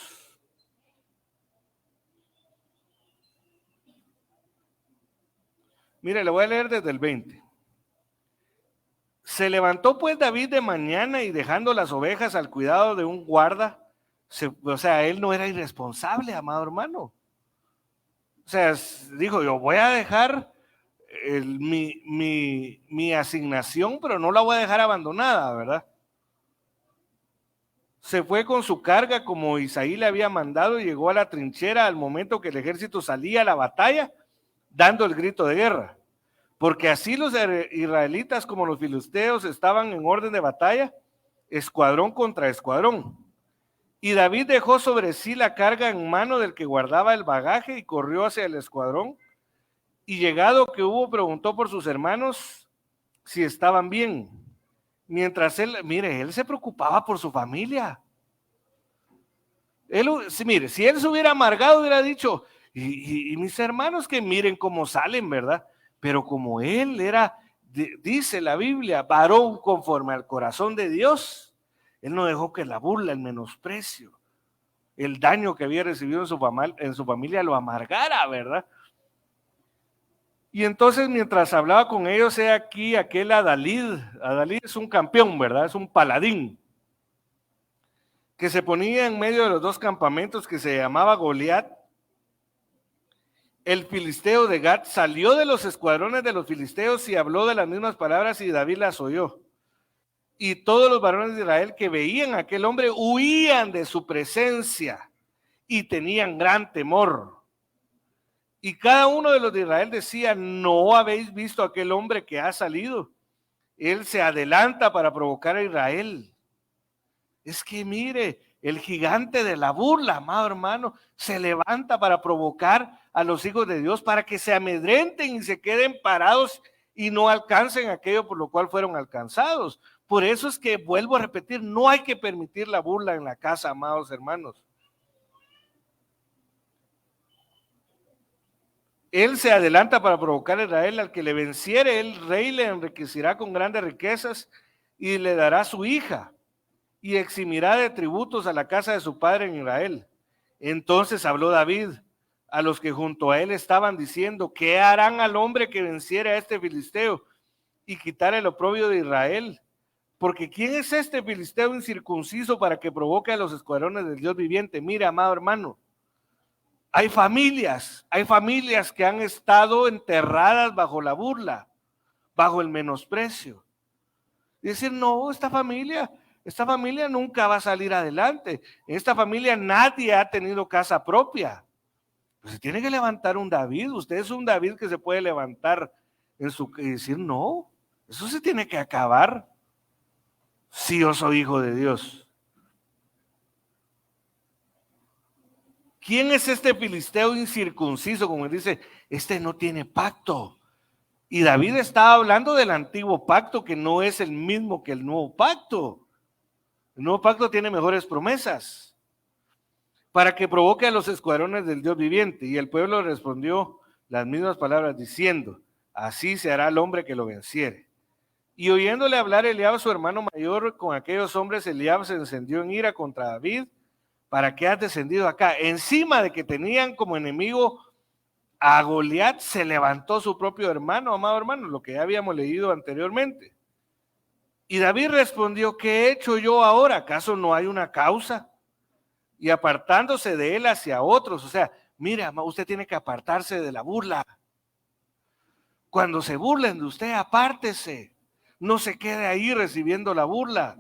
Mire, le voy a leer desde el 20. Se levantó pues David de mañana y dejando las ovejas al cuidado de un guarda, o sea, él no era irresponsable, amado hermano. O sea, dijo, yo voy a dejar mi asignación, pero no la voy a dejar abandonada, ¿verdad? Se fue con su carga como Isaí le había mandado y llegó a la trinchera al momento que el ejército salía a la batalla, dando el grito de guerra. Porque así los israelitas como los filisteos estaban en orden de batalla, escuadrón contra escuadrón. Y David dejó sobre sí la carga en mano del que guardaba el bagaje y corrió hacia el escuadrón. Y llegado que hubo, preguntó por sus hermanos si estaban bien. Mientras él se preocupaba por su familia. Mire, si él se hubiera amargado, hubiera dicho, y mis hermanos que miren cómo salen, ¿verdad? Pero como él era, dice la Biblia, varón conforme al corazón de Dios, él no dejó que la burla, el menosprecio, el daño que había recibido en su familia lo amargara, ¿verdad? Y entonces mientras hablaba con ellos, he aquí aquel Adalid es un campeón, ¿verdad? Es un paladín, que se ponía en medio de los dos campamentos, que se llamaba Goliat. El filisteo de Gat salió de los escuadrones de los filisteos y habló de las mismas palabras y David las oyó. Y todos los varones de Israel que veían a aquel hombre huían de su presencia y tenían gran temor. Y cada uno de los de Israel decía, ¿no habéis visto a aquel hombre que ha salido? Él se adelanta para provocar a Israel. Es que mire, el gigante de la burla, amado hermano, se levanta para provocar a los hijos de Dios para que se amedrenten y se queden parados y no alcancen aquello por lo cual fueron alcanzados. Por eso es que vuelvo a repetir, no hay que permitir la burla en la casa, amados hermanos. Él se adelanta para provocar a Israel, al que le venciere, el rey le enriquecerá con grandes riquezas y le dará su hija y eximirá de tributos a la casa de su padre en Israel. Entonces habló David a los que junto a él estaban diciendo, ¿qué harán al hombre que venciere a este filisteo y quitare el oprobio de Israel? Porque ¿quién es este filisteo incircunciso para que provoque a los escuadrones del Dios viviente? Mira, amado hermano, hay familias que han estado enterradas bajo la burla, bajo el menosprecio. Y decir, no, esta familia nunca va a salir adelante. En esta familia nadie ha tenido casa propia. Pues se tiene que levantar un David. Usted es un David que se puede levantar y decir, no, eso se tiene que acabar. Si yo soy hijo de Dios. ¿Quién es este filisteo incircunciso? Como dice, este no tiene pacto. Y David estaba hablando del antiguo pacto, que no es el mismo que el nuevo pacto. El nuevo pacto tiene mejores promesas para que provoque a los escuadrones del Dios viviente. Y el pueblo respondió las mismas palabras diciendo, así se hará el hombre que lo venciere. Y oyéndole hablar Eliab, su hermano mayor, con aquellos hombres, Eliab se encendió en ira contra David. ¿Para qué has descendido acá? Encima de que tenían como enemigo a Goliat, se levantó su propio hermano, amado hermano, lo que ya habíamos leído anteriormente. Y David respondió, ¿qué he hecho yo ahora? ¿Acaso no hay una causa? Y apartándose de él hacia otros, o sea, mire, usted tiene que apartarse de la burla. Cuando se burlen de usted, apártese. No se quede ahí recibiendo la burla.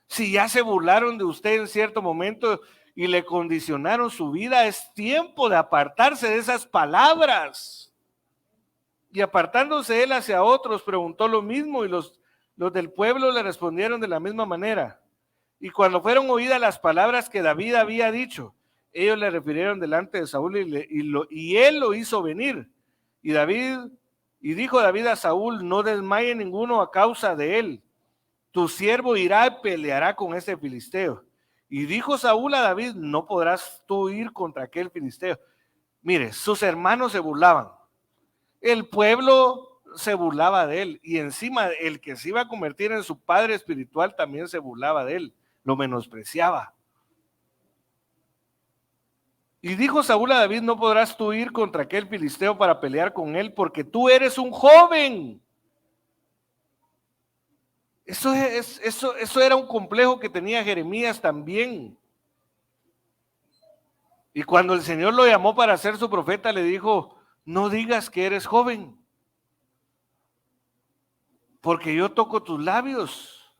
Si ya se burlaron de usted en cierto momento y le condicionaron su vida, es tiempo de apartarse de esas palabras. Y apartándose él hacia otros, preguntó lo mismo y los del pueblo le respondieron de la misma manera. Y cuando fueron oídas las palabras que David había dicho, ellos le refirieron delante de Saúl y él lo hizo venir. Y dijo David a Saúl, no desmaye ninguno a causa de él. Tu siervo irá y peleará con ese filisteo. Y dijo Saúl a David, no podrás tú ir contra aquel filisteo. Mire, sus hermanos se burlaban. El pueblo se burlaba de él, y encima el que se iba a convertir en su padre espiritual también se burlaba de él, lo menospreciaba. Y dijo Saúl a David: no podrás tú ir contra aquel filisteo para pelear con él, porque tú eres un joven. Eso era un complejo que tenía Jeremías también. Y cuando el Señor lo llamó para ser su profeta, le dijo: no digas que eres joven, porque yo toco tus labios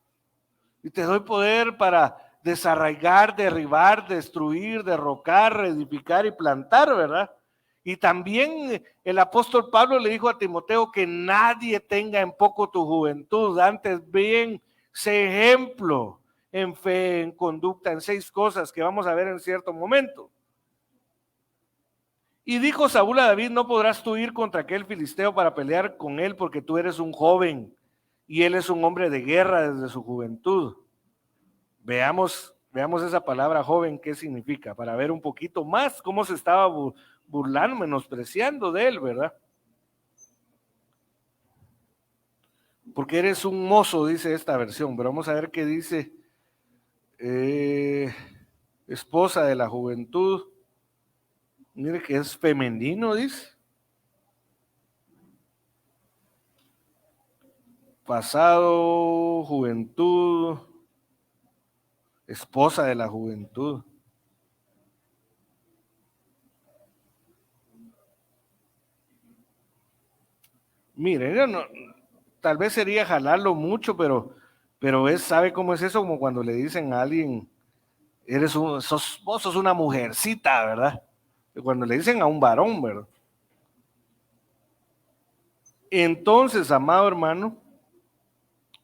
y te doy poder para desarraigar, derribar, destruir, derrocar, reedificar y plantar, ¿verdad? Y también el apóstol Pablo le dijo a Timoteo que nadie tenga en poco tu juventud, antes bien sé ejemplo en fe, en conducta, en 6 cosas que vamos a ver en cierto momento. Y dijo Saúl a David: no podrás tú ir contra aquel filisteo para pelear con él, porque tú eres un joven y él es un hombre de guerra desde su juventud. Veamos esa palabra joven, qué significa, para ver un poquito más cómo se estaba burlando, menospreciando de él, ¿verdad? Porque eres un mozo, dice esta versión, pero vamos a ver qué dice esposa de la juventud. Mire que es femenino, dice. Pasado, juventud, esposa de la juventud. Mire, no, tal vez sería jalarlo mucho, pero sabe cómo es eso, como cuando le dicen a alguien: vos sos una mujercita, ¿verdad? Cuando le dicen a un varón, ¿verdad? Entonces, amado hermano,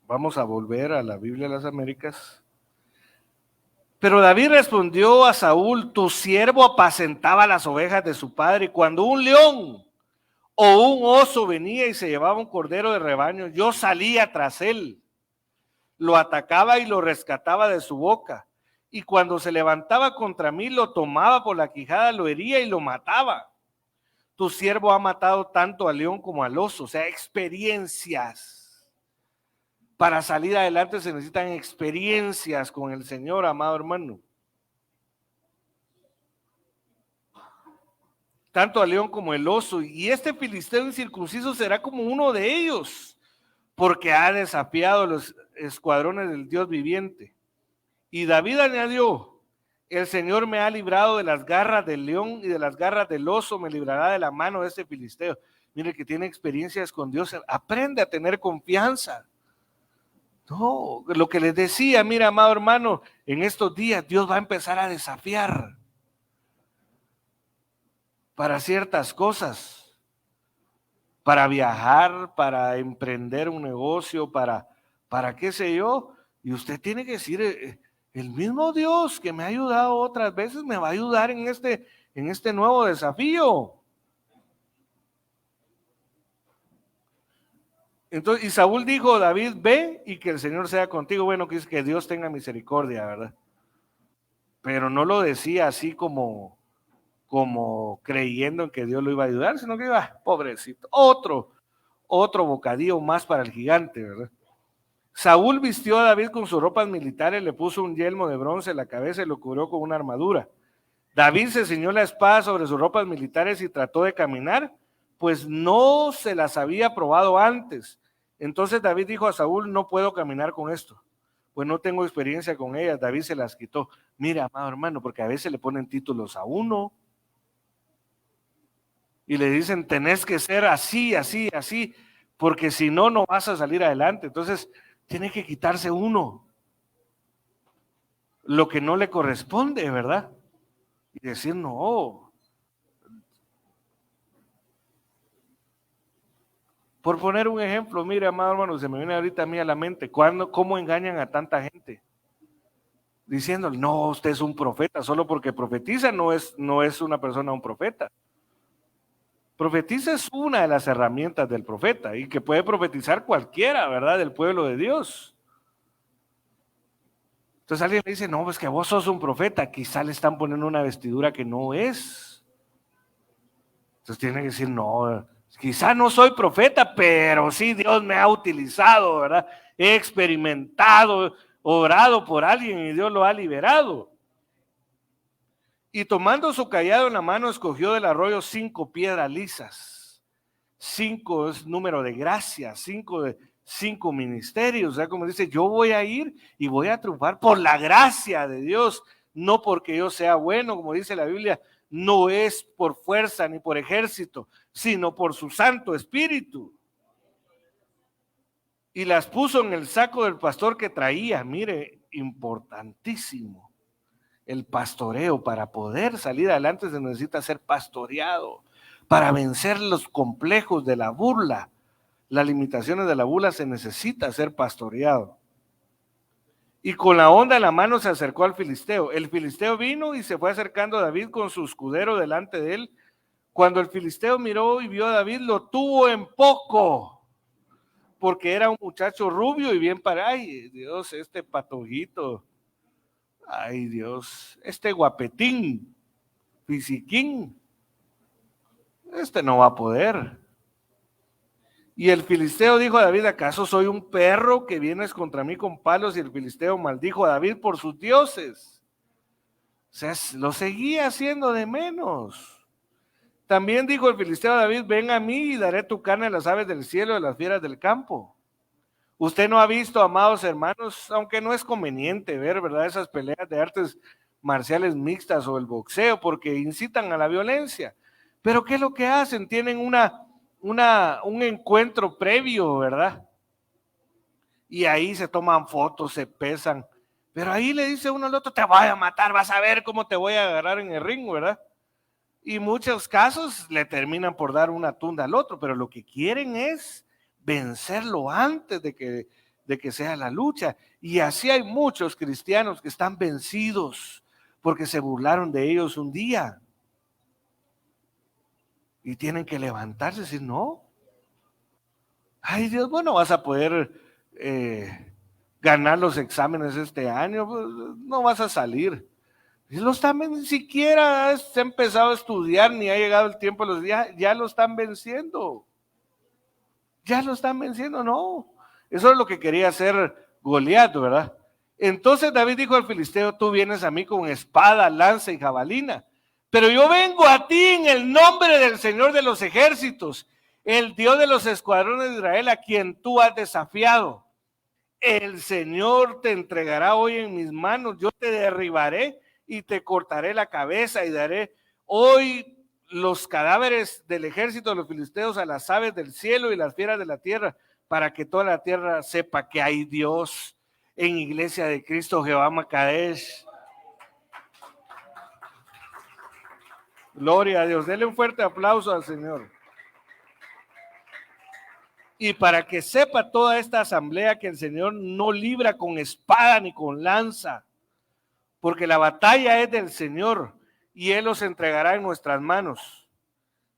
vamos a volver a la Biblia de las Américas. Pero David respondió a Saúl: tu siervo apacentaba las ovejas de su padre, y cuando un león o un oso venía y se llevaba un cordero de rebaño, yo salía tras él, lo atacaba y lo rescataba de su boca. Y cuando se levantaba contra mí, lo tomaba por la quijada, lo hería y lo mataba. Tu siervo ha matado tanto al león como al oso. O sea, experiencias. Para salir adelante se necesitan experiencias con el Señor, amado hermano. Tanto al león como el oso. Y este filisteo incircunciso será como uno de ellos, porque ha desafiado los escuadrones del Dios viviente. Y David añadió: el Señor me ha librado de las garras del león y de las garras del oso, me librará de la mano de este filisteo. Mire que tiene experiencias con Dios, aprende a tener confianza. No, lo que les decía, mira, amado hermano, en estos días Dios va a empezar a desafiar para ciertas cosas, para viajar, para emprender un negocio, para qué sé yo, y usted tiene que decir: el mismo Dios que me ha ayudado otras veces me va a ayudar en este nuevo desafío. Entonces, y Saúl dijo: David, ve y que el Señor sea contigo. Bueno, que Dios tenga misericordia, ¿verdad? Pero no lo decía así como creyendo en que Dios lo iba a ayudar, sino que iba: pobrecito, otro bocadillo más para el gigante, ¿verdad? Saúl vistió a David con sus ropas militares, le puso un yelmo de bronce en la cabeza y lo cubrió con una armadura. David se ciñó la espada sobre sus ropas militares y trató de caminar, pues no se las había probado antes. Entonces David dijo a Saúl: no puedo caminar con esto, pues no tengo experiencia con ellas. David se las quitó. Mira, amado hermano, porque a veces le ponen títulos a uno y le dicen: tenés que ser así, así, así, porque si no, no vas a salir adelante. Entonces tiene que quitarse uno lo que no le corresponde, ¿verdad? Y decir: no. Por poner un ejemplo, mire, amado hermano, se me viene ahorita a mí a la mente: ¿cómo engañan a tanta gente? Diciéndole: no, usted es un profeta, solo porque profetiza no es una persona un profeta. Profetiza es una de las herramientas del profeta, y que puede profetizar cualquiera, ¿verdad? Del pueblo de Dios. Entonces alguien le dice: no, pues que vos sos un profeta, quizá le están poniendo una vestidura que no es. Entonces tiene que decir: no, Quizá no soy profeta, pero sí Dios me ha utilizado, ¿verdad? He experimentado, orado por alguien y Dios lo ha liberado. Y tomando su cayado en la mano, escogió del arroyo 5 piedras lisas. 5 es número de gracia, 5 ministerios. O sea, como dice, yo voy a ir y voy a triunfar por la gracia de Dios, no porque yo sea bueno, como dice la Biblia, no es por fuerza ni por ejército, sino por su Santo Espíritu. Y las puso en el saco del pastor que traía. Mire, importantísimo. El pastoreo, para poder salir adelante se necesita ser pastoreado, para vencer los complejos de la burla, las limitaciones de la burla se necesita ser pastoreado. Y con la honda en la mano se acercó al filisteo. El filisteo vino y se fue acercando a David con su escudero delante de él. Cuando el filisteo miró y vio a David, lo tuvo en poco, porque era un muchacho rubio y bien para, ay Dios, este patojito, ay Dios, este guapetín, fisiquín, este no va a poder. Y el filisteo dijo a David, ¿acaso soy un perro que vienes contra mí con palos? Y el filisteo maldijo a David por sus dioses. O sea, lo seguía haciendo de menos. También dijo el filisteo a David, ven a mí y daré tu carne a las aves del cielo y a las fieras del campo. Usted no ha visto, amados hermanos, aunque no es conveniente ver, ¿verdad?, esas peleas de artes marciales mixtas o el boxeo, porque incitan a la violencia. Pero ¿qué es lo que hacen? Tienen un encuentro previo, ¿verdad? Y ahí se toman fotos, se pesan. Pero ahí le dice uno al otro, te voy a matar, vas a ver cómo te voy a agarrar en el ring, ¿verdad? Y muchos casos le terminan por dar una tunda al otro, pero lo que quieren es vencerlo antes de que sea la lucha. Y así hay muchos cristianos que están vencidos porque se burlaron de ellos un día. Y tienen que levantarse y decir, no. Ay Dios, bueno, vas a poder ganar los exámenes este año, pues, no vas a salir. Y los también ni siquiera se ha empezado a estudiar, ni ha llegado el tiempo de los días, ya lo están venciendo. Ya lo están venciendo, no. Eso es lo que quería hacer Goliat, ¿verdad? Entonces David dijo al filisteo, tú vienes a mí con espada, lanza y jabalina, pero yo vengo a ti en el nombre del Señor de los ejércitos, el Dios de los escuadrones de Israel, a quien tú has desafiado. El Señor te entregará hoy en mis manos, yo te derribaré y te cortaré la cabeza y daré hoy los cadáveres del ejército de los filisteos a las aves del cielo y las fieras de la tierra, para que toda la tierra sepa que hay Dios en Iglesia de Cristo Jehová Makadesh. Gloria a Dios. Denle un fuerte aplauso al Señor. Y para que sepa toda esta asamblea que el Señor no libra con espada ni con lanza, porque la batalla es del Señor y Él los entregará en nuestras manos.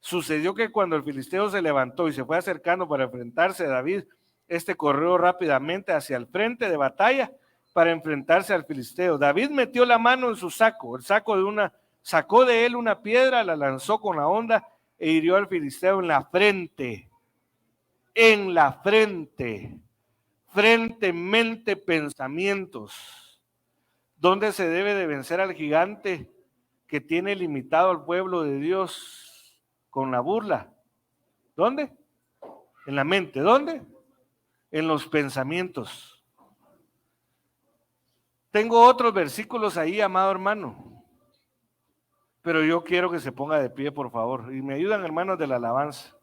Sucedió que cuando el filisteo se levantó y se fue acercando para enfrentarse a David, este corrió rápidamente hacia el frente de batalla para enfrentarse al filisteo. David metió la mano en su saco, sacó de él una piedra, la lanzó con la honda e hirió al filisteo en la frente. En la frente, mente, pensamientos. ¿Dónde se debe de vencer al gigante que tiene limitado al pueblo de Dios con la burla? ¿Dónde? En la mente. ¿Dónde? En los pensamientos. Tengo otros versículos ahí, amado hermano, pero yo quiero que se ponga de pie, por favor, y me ayudan, hermanos de la alabanza.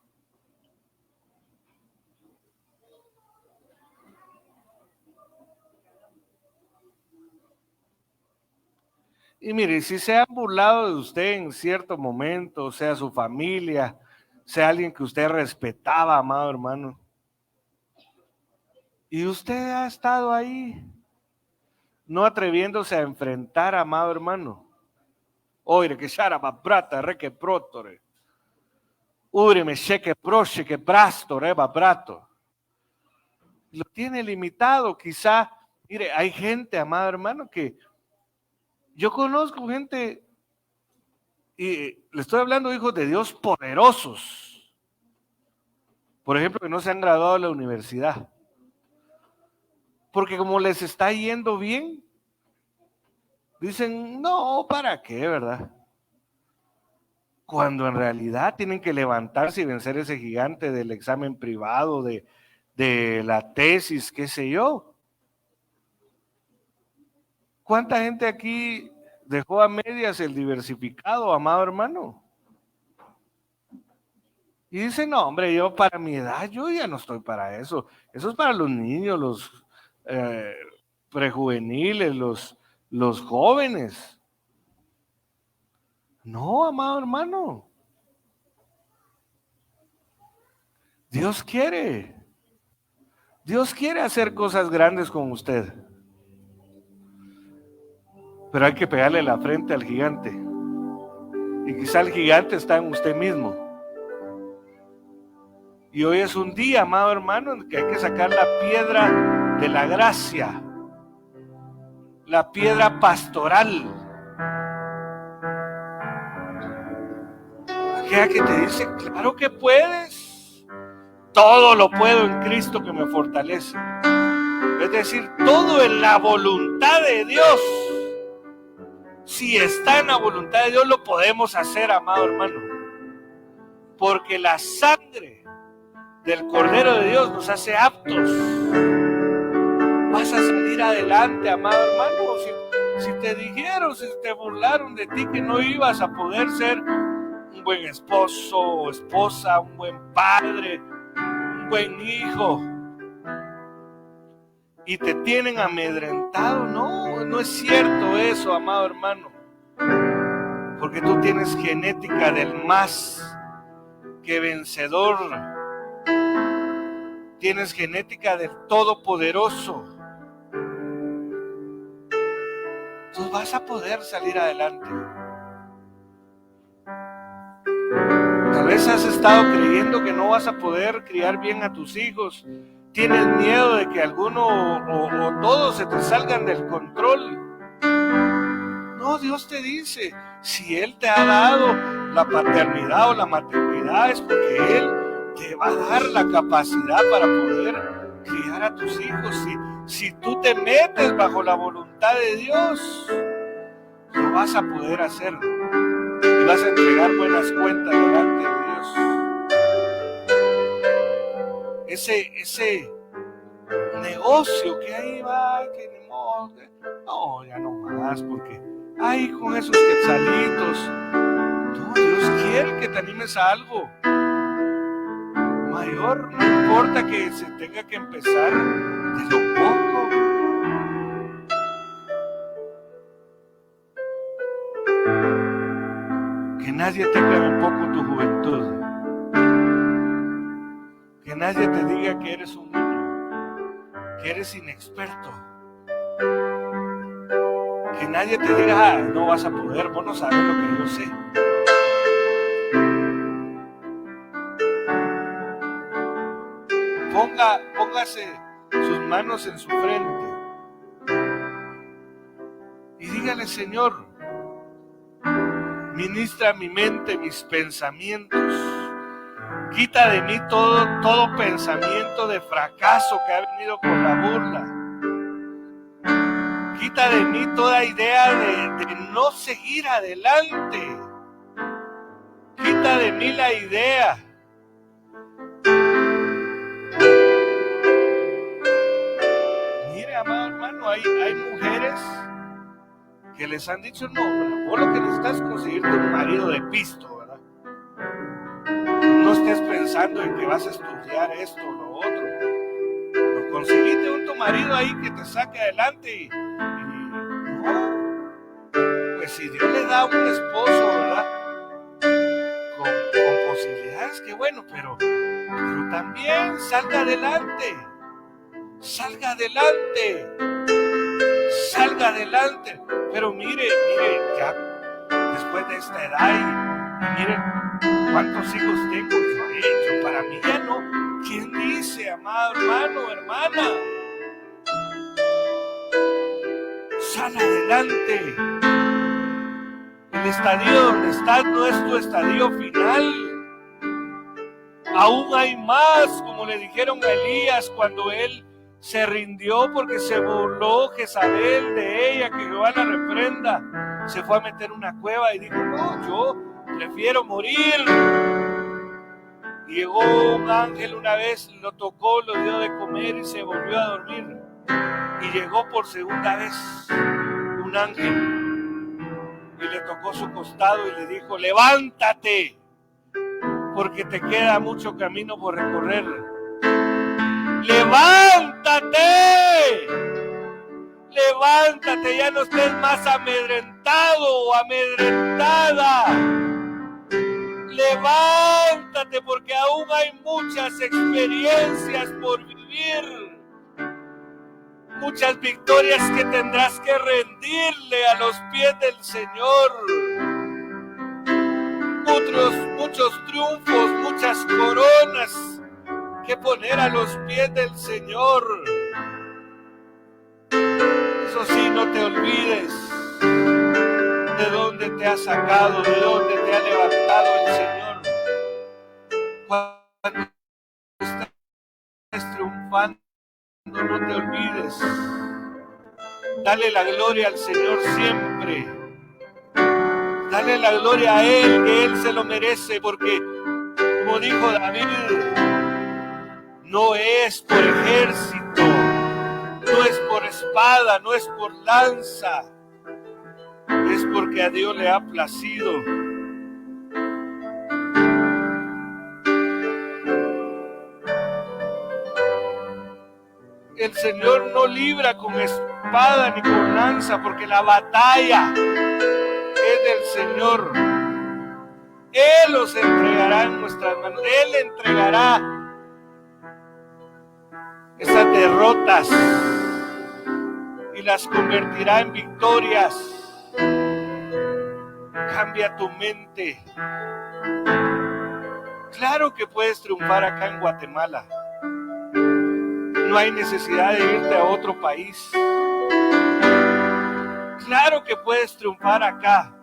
Y mire, si se han burlado de usted en cierto momento, sea su familia, sea alguien que usted respetaba, amado hermano, y usted ha estado ahí, no atreviéndose a enfrentar, amado hermano. Oire que sharaba brata, re que protore. Ure me cheque proche que brasto, reba brato. Lo tiene limitado, quizá. Mire, hay gente, amado hermano, que yo conozco gente, y le estoy hablando, hijos de Dios poderosos, Por ejemplo, que no se han graduado de la universidad. Porque como les está yendo bien, dicen, no, ¿para qué, verdad? Cuando en realidad tienen que levantarse y vencer ese gigante del examen privado, de la tesis, qué sé yo. ¿Cuánta gente aquí dejó a medias el diversificado, amado hermano? Y dice, no, hombre, yo para mi edad, yo ya no estoy para eso. Eso es para los niños, los prejuveniles, los jóvenes. No, amado hermano. Dios quiere. Dios quiere hacer cosas grandes con usted. Pero hay que pegarle la frente al gigante. Y quizá el gigante está en usted mismo. Y hoy es un día, amado hermano, en que hay que sacar la piedra de la gracia, la piedra pastoral, aquella que te dice, claro que puedes, todo lo puedo en Cristo que me fortalece. Es decir, todo en la voluntad de Dios. Si está en la voluntad de Dios, lo podemos hacer, amado hermano, porque la sangre del Cordero de Dios nos hace aptos. Vas a salir adelante, amado hermano. Si te dijeron, si te burlaron de ti que no ibas a poder ser un buen esposo o esposa, un buen padre, un buen hijo, y te tienen amedrentado, no es cierto eso, amado hermano, porque tú tienes genética del más que vencedor, tienes genética del todopoderoso. Tú vas a poder salir adelante. Tal vez has estado creyendo que no vas a poder criar bien a tus hijos. Tienes miedo de que alguno o todos se te salgan del control. No, Dios te dice, si Él te ha dado la paternidad o la maternidad, es porque Él te va a dar la capacidad para poder criar a tus hijos. Si tú te metes bajo la voluntad de Dios, lo vas a poder hacer. Y vas a entregar buenas cuentas delante de Dios. Ese negocio que ahí va, que no, ya no más, porque ay, con esos quetzalitos. No, Dios quiere que te animes a algo mayor. No importa que se tenga que empezar de lo poco. Que nadie tenga en poco tu juventud. Que nadie te diga que eres un niño, que eres inexperto. Que nadie te diga, no vas a poder, vos no sabes lo que yo sé. Póngase sus manos en su frente y dígale, Señor, ministra mi mente, mis pensamientos. Quita de mí todo pensamiento de fracaso que ha venido con la burla. Quita de mí toda idea de no seguir adelante. Quita de mí la idea amado hermano, hay mujeres que les han dicho, no, bueno, vos lo que necesitas es conseguirte un marido de pisto, ¿verdad? No estés pensando en que vas a estudiar esto o lo otro. Pero conseguiste tu marido ahí que te saque adelante y no, pues si Dios le da un esposo, ¿verdad? Con posibilidades, que bueno, pero también salga adelante. Salga adelante, salga adelante. Pero mire, ya después de esta edad y mire cuántos hijos tengo. Yo para mí ya no. ¿Quién dice, amado hermano, hermana? Sal adelante. El estadio donde estás no es tu estadio final. Aún hay más, como le dijeron a Elías cuando él se rindió porque se burló Jezabel de ella, que Jehová la reprenda. Se fue a meter en una cueva y dijo: no, yo prefiero morir. Y llegó un ángel una vez, lo tocó, lo dio de comer y se volvió a dormir. Y llegó por segunda vez un ángel y le tocó su costado y le dijo: levántate, porque te queda mucho camino por recorrer. ¡Levántate! ¡Levántate! Ya no estés más amedrentado o amedrentada. ¡Levántate! Porque aún hay muchas experiencias por vivir. Muchas victorias que tendrás que rendirle a los pies del Señor. Muchos triunfos, muchas coronas que poner a los pies del Señor. Eso sí, no te olvides de dónde te ha sacado, de dónde te ha levantado el Señor. Cuando estés triunfando, no te olvides. Dale la gloria al Señor siempre. Dale la gloria a Él, que Él se lo merece, porque como dijo David, no es por ejército, no es por espada, no es por lanza, es porque a Dios le ha placido. El Señor no libra con espada ni con lanza, porque la batalla es del Señor. Él los entregará en nuestras manos. Él entregará esas derrotas y las convertirá en victorias. Cambia tu mente. Claro que puedes triunfar acá en Guatemala. No hay necesidad de irte a otro país. Claro que puedes triunfar acá.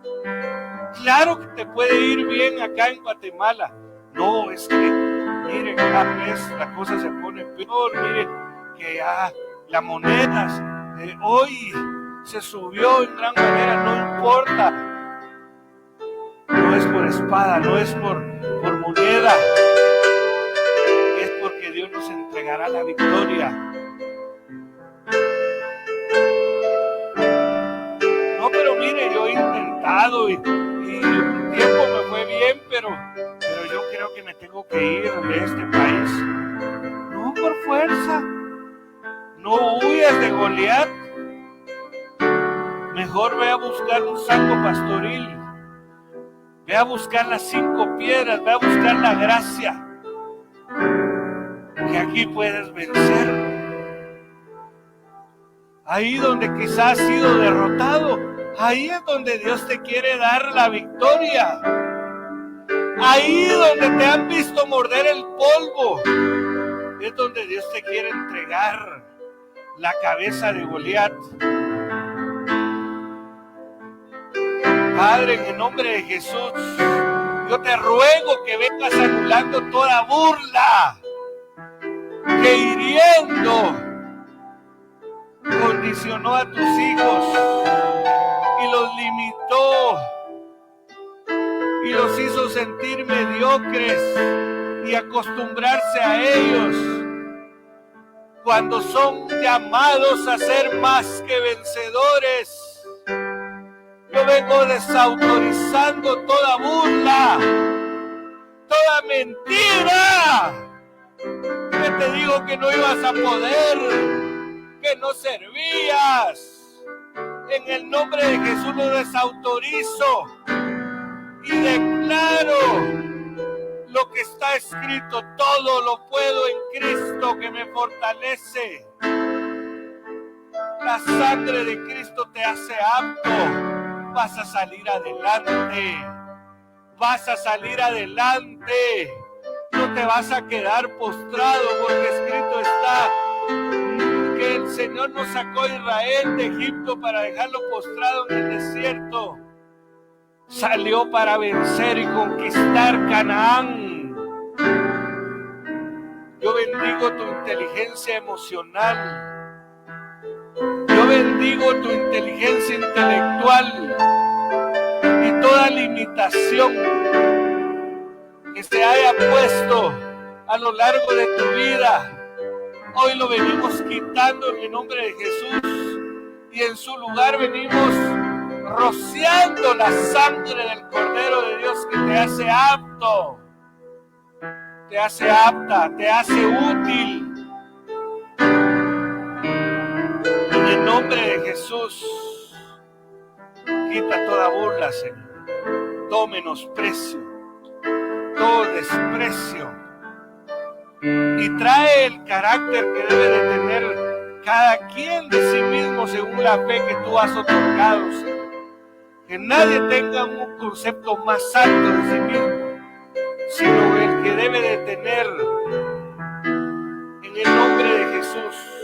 Claro que te puede ir bien acá en Guatemala. No, es que, mire, cada vez la cosa se pone peor. Mire, que ya la moneda hoy se subió en gran manera. No importa. No es por espada, no es por moneda. Es porque Dios nos entregará la victoria. No, pero mire, yo he intentado y un tiempo me fue bien, pero yo creo que me tengo que ir de este país. No por fuerza. No huyas de Goliat. Mejor ve a buscar un saco pastoril. Ve a buscar las 5 piedras, ve a buscar la gracia. Que aquí puedes vencer. Ahí donde quizás has sido derrotado, ahí es donde Dios te quiere dar la victoria. Ahí donde te han visto morder el polvo, es donde Dios te quiere entregar la cabeza de Goliat. Padre, en el nombre de Jesús, yo te ruego que vengas anulando toda burla que hiriendo condicionó a tus hijos y los limitó y los hizo sentir mediocres y acostumbrarse a ellos, cuando son llamados a ser más que vencedores. Yo vengo desautorizando toda burla, toda mentira que te digo que no ibas a poder, que no servías. En el nombre de Jesús lo desautorizo y declaro lo que está escrito: todo lo puedo en Cristo que me fortalece. La sangre de Cristo te hace apto. Vas a salir adelante. Vas a salir adelante. No te vas a quedar postrado, porque escrito está que el Señor nos sacó a Israel de Egipto para dejarlo postrado en el desierto. Salió para vencer y conquistar Canaán. bendigo tu inteligencia emocional. Yo bendigo tu inteligencia intelectual y toda limitación que se haya puesto a lo largo de tu vida. Hoy lo venimos quitando en el nombre de Jesús y en su lugar venimos rociando la sangre del Cordero de Dios que te hace apto, te hace apta, te hace útil. En el nombre de Jesús, quita toda burla, Señor, todo menosprecio, todo desprecio, y trae el carácter que debe de tener cada quien de sí mismo según la fe que tú has otorgado, Señor. Que nadie tenga un concepto más alto de sí mismo, sino el que debe de tener en el nombre de Jesús.